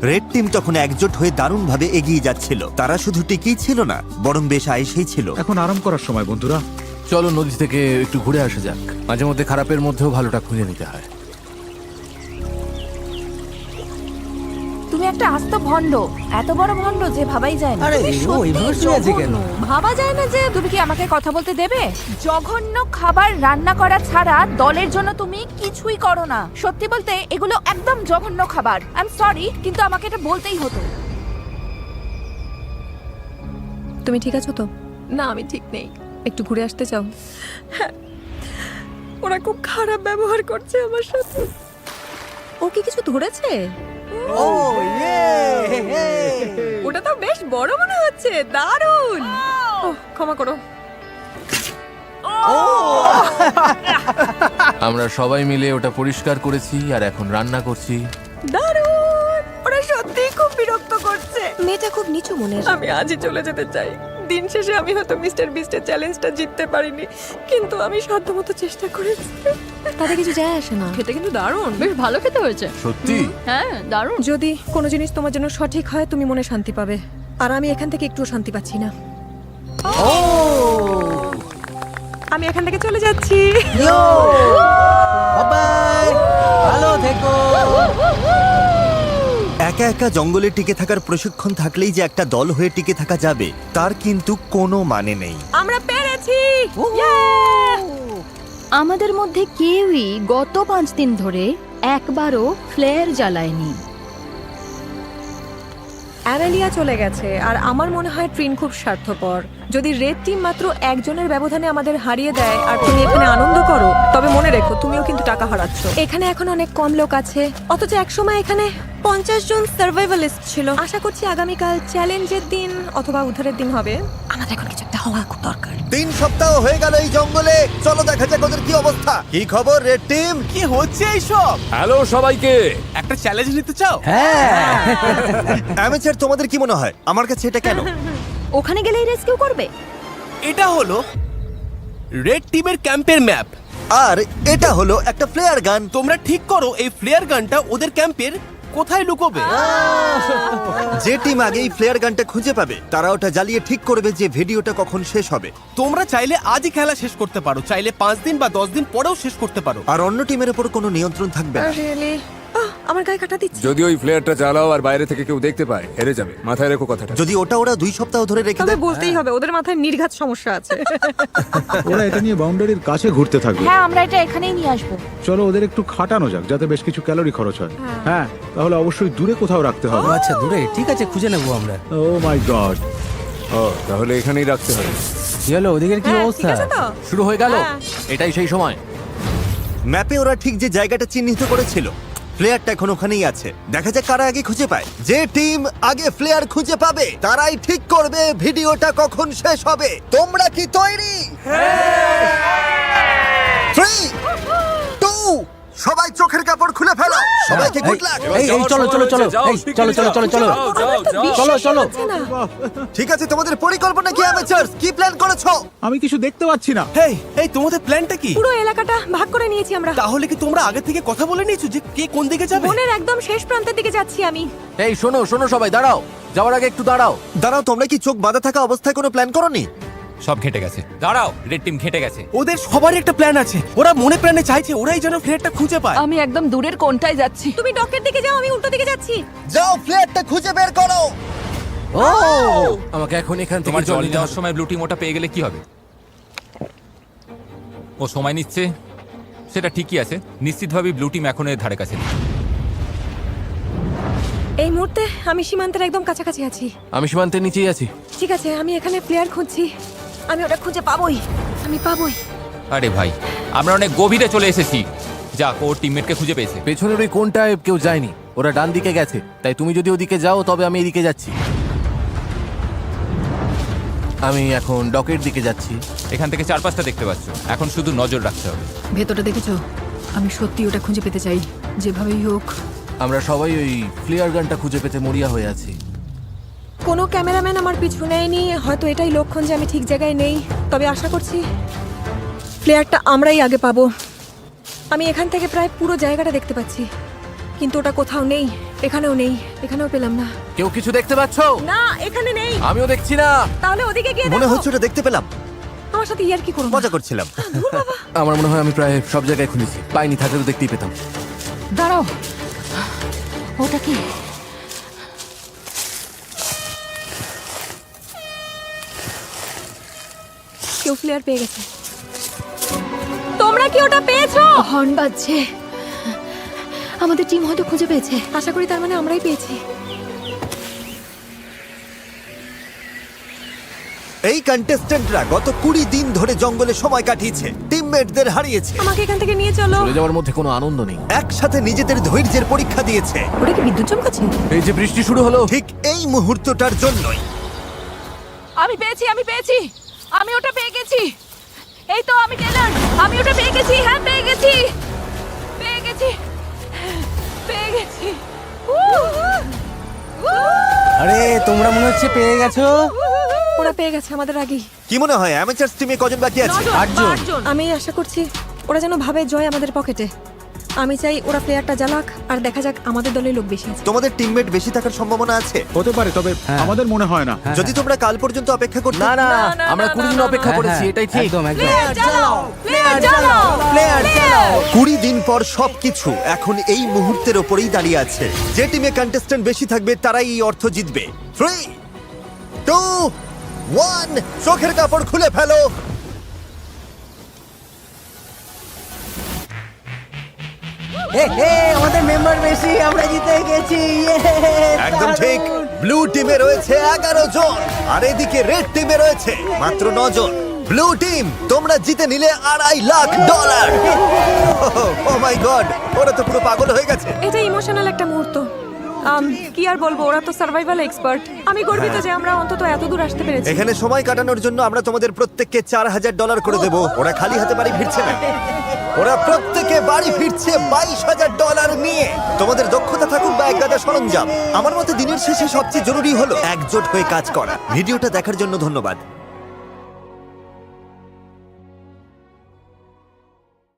রেড টিম তখন একজোট হয়ে দারুণভাবে এগিয়ে যাচ্ছিল। তারা শুধু টিকেই ছিল না, বরং বেশ আয়েসেই ছিল। এখন আরাম করার সময় বন্ধুরা। চলো নদী থেকে একটু ঘুরে আসা যাক। মাঝে মধ্যে খারাপের মধ্যেও ভালোটা খুঁজে নিতে হয়। তুমি একটা আস্ত ভণ্ড, এত বড় ভণ্ড যে ভাবাই যায় না। তুমি সত্যিই জঘন্য। ভাবা যায় না যে তুমি কি আমাকে কথা বলতে দেবে? জঘন্য খাবার রান্না করা ছাড়া দলের জন্য তুমি কিছুই করো না। সত্যি বলতে এগুলো একদম জঘন্য খাবার। আই এম সরি, কিন্তু আমাকে এটা বলতেই হতো। তুমি ঠিক আছো তো? না, আমি ঠিক নেই। একটু ঘুরে আসতে চাও? হ্যাঁ, ওরা খুব খারাপ ব্যবহার করছে আমার সাথে। ও কি কিছু ধরেছে? ওটা তো বেশ বড় মনে হচ্ছে, দারুণ। ক্ষমা করো। আমরা সবাই মিলে ওটা পরিষ্কার করেছি আর এখন রান্না করছি। দারুণ! ওরা সত্যিই খুব বিরক্ত করছে। মেয়েটা খুব নিচু মনের। আমি আজই চলে যেতে চাই। দিন শেষে আমি হয়তো মিস্টার বিস্টের চ্যালেঞ্জটা জিততে পারিনি, কিন্তু আমি সাধ্যমতো চেষ্টা করেছি। তাতে কিছু যায় আসে না। খেতে কিন্তু দারুণ, বেশ ভালো খেতে হয়েছে। সত্যি? হ্যাঁ, দারুণ। যদি কোনো জিনিস তোমার জন্য সঠিক হয়, তুমি মনে শান্তি পাবে। আর আমি এখান থেকে একটুও শান্তি পাচ্ছি না। আমি এখান থেকে চলে যাচ্ছি। ভালো থেকো। একা একা জঙ্গলে টিকে থাকার প্রশিক্ষণ থাকলেই যে একটা দল হয়ে টিকে থাকা যাবে, তার কিন্তু কোনো মানে নেই। আমরা পেরেছি। আমাদের মধ্যে কেউই গত 5 দিন ধরে একবারও ফ্লেয়ার জ্বালায়নি। অ্যারেলিয়া চলে গেছে, আর আমার মনে হয় ট্রিন খুব স্বার্থপর। যদি রেড টিম মাত্র একজনের ব্যবধানে আমাদের হারিয়ে দেয় আর তুমি এখানে আনন্দ করো, তবে মনে রেখো তুমিও কিন্তু টাকা হারাচ্ছ। এখানে এখন অনেক কম লোক আছে, অথচ একসময় এখানে 50 জন সার্ভাইভালিস্ট ছিল। আশা করছি আগামীকাল চ্যালেঞ্জের দিন অথবা উদ্ধারের দিন হবে। আমাদের এখন কিছু একটা হওয়া খুব দরকার। 3 সপ্তাহ হয়ে গেল এই জঙ্গলে। চলো দেখা যাক ওদের কি অবস্থা। কি খবর রেড টিম? কি হচ্ছে এইসব? হ্যালো সবাইকে। একটা চ্যালেঞ্জ নিতে চাও? অ্যামেচার, তোমাদের কি মনে হয় আমার কাছে এটা কেন? ওখানে গেলেই রেস্কিউ করবে। এটা হলো রেড টিমের ক্যাম্পের ম্যাপ। আর এটা হলো একটা ফ্লেয়ার গান। তোমরা ঠিক করো এই ফ্লেয়ার গানটা ওদের ক্যাম্পের কোথায় লুকোবে। যে টিম আগে এই ফ্লেয়ার গানটা খুঁজে পাবে, তারা ওটা জ্বালিয়ে ঠিক করবে যে ভিডিওটা কখন শেষ হবে। তোমরা চাইলে আজই খেলা শেষ করতে পারো, চাইলে 5 দিন বা 10 দিন পরেও শেষ করতে পারো। আর অন্য টিমের উপর কোনো নিয়ন্ত্রণ থাকবে না। রিয়েলি? আমার গায়ে কাটা দিচ্ছে। যদি ওই ফ্লেয়ারটা জ্বালাও আর বাইরে থেকে কেউ দেখতে পায়, হেরে যাবে। মাথায় রেখো কথাটা। যদি ওটা ওরা 2 সপ্তাহ ধরে রেখে তবে দেয়, বলতেই হবে ওদের মাথায় নির্ঘাত সমস্যা আছে। ওরা এটা নিয়ে বাউন্ডারির কাছে ঘুরতে থাকবে। হ্যাঁ, আমরা এটা এখানেই নিয়ে আসবো। চলো ওদের একটু খাটানো যাক, যাতে বেশ কিছু ক্যালোরি খরচ হয়। হ্যাঁ, তাহলে অবশ্যই দূরে কোথাও রাখতে হবে। আচ্ছা, দূরে? ঠিক আছে, খুঁজে নেবো আমরা। ও মাই গড। ও, তাহলে এখানেই রাখতে হবে। চলো ওদিকের কি হ্যাঁ, অবস্থা? ঠিক আছে তো? শুরু হয়ে গেল। হ্যাঁ। এটাই সেই সময়। ম্যাপে ওরা ঠিক যে জায়গাটা চিহ্নিত করেছিল, ফ্লেয়ারটা এখন ওখানেই আছে। দেখা যাক কারা আগে খুঁজে পায়। যে টিম আগে ফ্লেয়ার খুঁজে পাবে, তারাই ঠিক করবে ভিডিওটা কখন শেষ হবে। তোমরা কি তৈরি? 3, 2, সবাই চোখের কাপড় খুলে ফেলো। সবাইকে গুড লাক। চলো চলো চলো, চলো চলো চলো চলো চলো চলো। ঠিক আছে, তোমাদের পরিকল্পনা কি অ্যামেচারস? কি প্ল্যান করেছো? আমি কিছু দেখতে পাচ্ছি না। এই তোমাদের প্ল্যানটা কি? পুরো এলাকাটা ভাগ করে নিয়েছি আমরা। তাহলে কি তোমরা আগে থেকে কথা বলে নিয়েছো যে কে কোন দিকে যাবে? বনের একদম শেষ প্রান্তের দিকে যাচ্ছি আমি। এই শোনো শোনো সবাই, দাঁড়াও। যাওয়ার আগে একটু দাঁড়াও। দাঁড়াও, তোমরা কি চোখ বাঁধা থাকা অবস্থায় কোনো প্ল্যান করোনি? সব ঘেটে গেছে। দাঁড়াও, রেড টিম ঘেটে গেছে। ওদের সবারই একটা প্ল্যান আছে। ওরা মনে প্রাণে চাইছে ওরাই যেন ফ্লেয়ারটা খুঁজে পায়। আমি একদম দূরের কোণটায় যাচ্ছি। তুমি ডকের দিকে যাও, আমি উল্টো দিকে যাচ্ছি। যাও, ফ্লেয়ারটা খুঁজে বের করো। ও, আমাকে এখন এখান থেকে তোমার জল জল নিতে দেওয়ার হবে। সময় ব্লু টিম ওটা পেয়ে গেলে কি হবে? ও সময় নিচ্ছে, সেটা ঠিকই আছে। নিশ্চিতভাবেই ব্লু টিম এখন এর ধারে কাছে নেই। এই মুহূর্তে আমি সীমান্তের একদম কাছাকাছি আছি। আমি সীমান্তের নিচেই আছি। ঠিক আছে, আমি এখানে প্লেয়ার খুঁজছি। আমি ওটা খুঁজে পাবোই, আমি পাবোই। আরে ভাই, আমরা অনেক গভীরে চলে এসেছি। যাক, ওর টিমমেটকে খুঁজে পেয়েছে। পেছনের ওই কোনটায় কেউ যায়নি, ওরা ডান দিকে গেছে। তাই তুমি যদি ওদিকে যাও, তবে আমি এদিকে যাচ্ছি। আমি এখন ডকের দিকে যাচ্ছি। এখান থেকে 4-5টা দেখতে পাচ্ছ। এখন শুধু নজর রাখতে হবে। ভেতরটা দেখেছো? আমি সত্যি ওটা খুঁজে পেতে চাই, যেভাবেই হোক। আমরা সবাই ওই ফ্লেয়ার গানটা খুঁজে পেতে মরিয়া হয়ে আছি। কোনো ক্যামেরাম্যান আমার পিছু নেয়নি। হয়তো এটাই লক্ষণ যে আমি ঠিক জায়গায় নেই। তবে আশা করছি প্লেয়ারটা আমরাই আগে পাবো। আমি এখান থেকে প্রায় পুরো জায়গাটা দেখতে পাচ্ছি, কিন্তু ওটা কোথাও নেই, এখানেও নেই, এখানেও পেলাম না। কেউ কিছু দেখতে পাচ্ছ? না, এখানে নেই। আমিও দেখছি না। তাহলে ওদিকে গিয়ে মনে দেখো। হচ্ছে ওটা দেখতে পেলাম। আমার সাথে ইয়ার কি করো? মজা করছিলাম। আমার মনে হয় আমি প্রায় সব জায়গায় খুঁজেছি, পাইনি, থাকলে তো দেখতেই পেতাম। দাঁড়াও, ওটা কি? কেউ ফ্লেয়ার পেয়ে গেছে। তোমরা কি ওটা পেয়েছো? হর্ন বাজছে, আমাদের টিম হয়তো খুঁজে পেয়েছে। আশা করি তার মানে আমরাই পেয়েছি। এই কন্টেস্ট্যান্টরা গত 20 দিন ধরে জঙ্গলে সময় কাটিয়েছে, টিমমেটদের হারিয়েছে, আমাকে এখান থেকে নিয়ে চলো। চলে যাওয়ার মধ্যে কোনো আনন্দ নেই। একসাথে নিজেদের ধৈর্যের পরীক্ষা দিয়েছে। ওটা কি বিদ্যুৎ চমকাচ্ছে? এই যে বৃষ্টি শুরু হলো, ঠিক এই মুহূর্তটার জন্যই। আমি পেয়েছি, আমি পেয়েছি, আমি ওটা পেয়ে গেছি। এই তো আমি টেলর, আমি ওটা পেয়ে গেছি। হ্যাঁ, পেয়ে গেছি, পেয়ে গেছি, পেয়ে গেছি। আরে তোমরা মনে হচ্ছে পেয়ে গেছো। ওরা পেয়ে গেছে আমাদের আগেই। কি মনে হয় অ্যামেচারস টিমে কজন বাকি আছে? 8 জন। আমি আশা করছি ওরা যেন ভাবে জয় আমাদের পকেটে। আমি চাই ওরা প্লেয়ারটা জ্বালাক আর দেখা যাক আমাদের দলে লোক বেশি আছে। তোমাদের টিমমেট বেশি থাকার সম্ভাবনা আছে? হতে পারে, তবে আমাদের মনে হয় না। যদি তোমরা কাল পর্যন্ত অপেক্ষা করতে। না না, না, আমরা 20 দিন অপেক্ষা করেছি, এটাই ঠিক। প্লেয়ার চালাও, প্লেয়ার চালাও, প্লেয়ার চালাও। 20 দিন পর সবকিছু এখন এই মুহূর্তের ওপরেই দাঁড়িয়ে আছে। যে টিমে কন্টেস্ট্যান্ট বেশি থাকবে তারাই এই অর্থ জিতবে। 3, 2, 1, চোখের কাপড় খুলে ফেলো। আমাদের মেম্বার বেশি, আমরা জিতে গেছি। একদম ঠিক। ব্লু টিমে রয়েছে 11 জন আর এদিকে রেড টিমে রয়েছে মাত্র 9 জন। ব্লু টিম, তোমরা জিতে নিলে $2.5 লাখ। ও মাই গড, ওরা তো পুরো পাগল হয়ে গেছে। এটা ইমোশনাল একটা মুহূর্ত। কি আর বলবো, ওরা তো সার্ভাইভাল এক্সপার্ট। আমি গর্বিত যে আমরা অন্তত এত দূর আসতে পেরেছি। এখানে সময় কাটানোর জন্য আমরা তোমাদের প্রত্যেককে $4,000 করে দেবো। ওরা খালি হাতে বাড়ি ফিরছে না, ওরা প্রত্যেকে বাড়ি ফিরছে $22,000 নিয়ে। তোমাদের দক্ষতা থাকুক বা একগাদা সরঞ্জাম, আমার মতে দিনের শেষে সবচেয়ে জরুরি হলো একজোট হয়ে কাজ করা। ভিডিওটা দেখার জন্য ধন্যবাদ।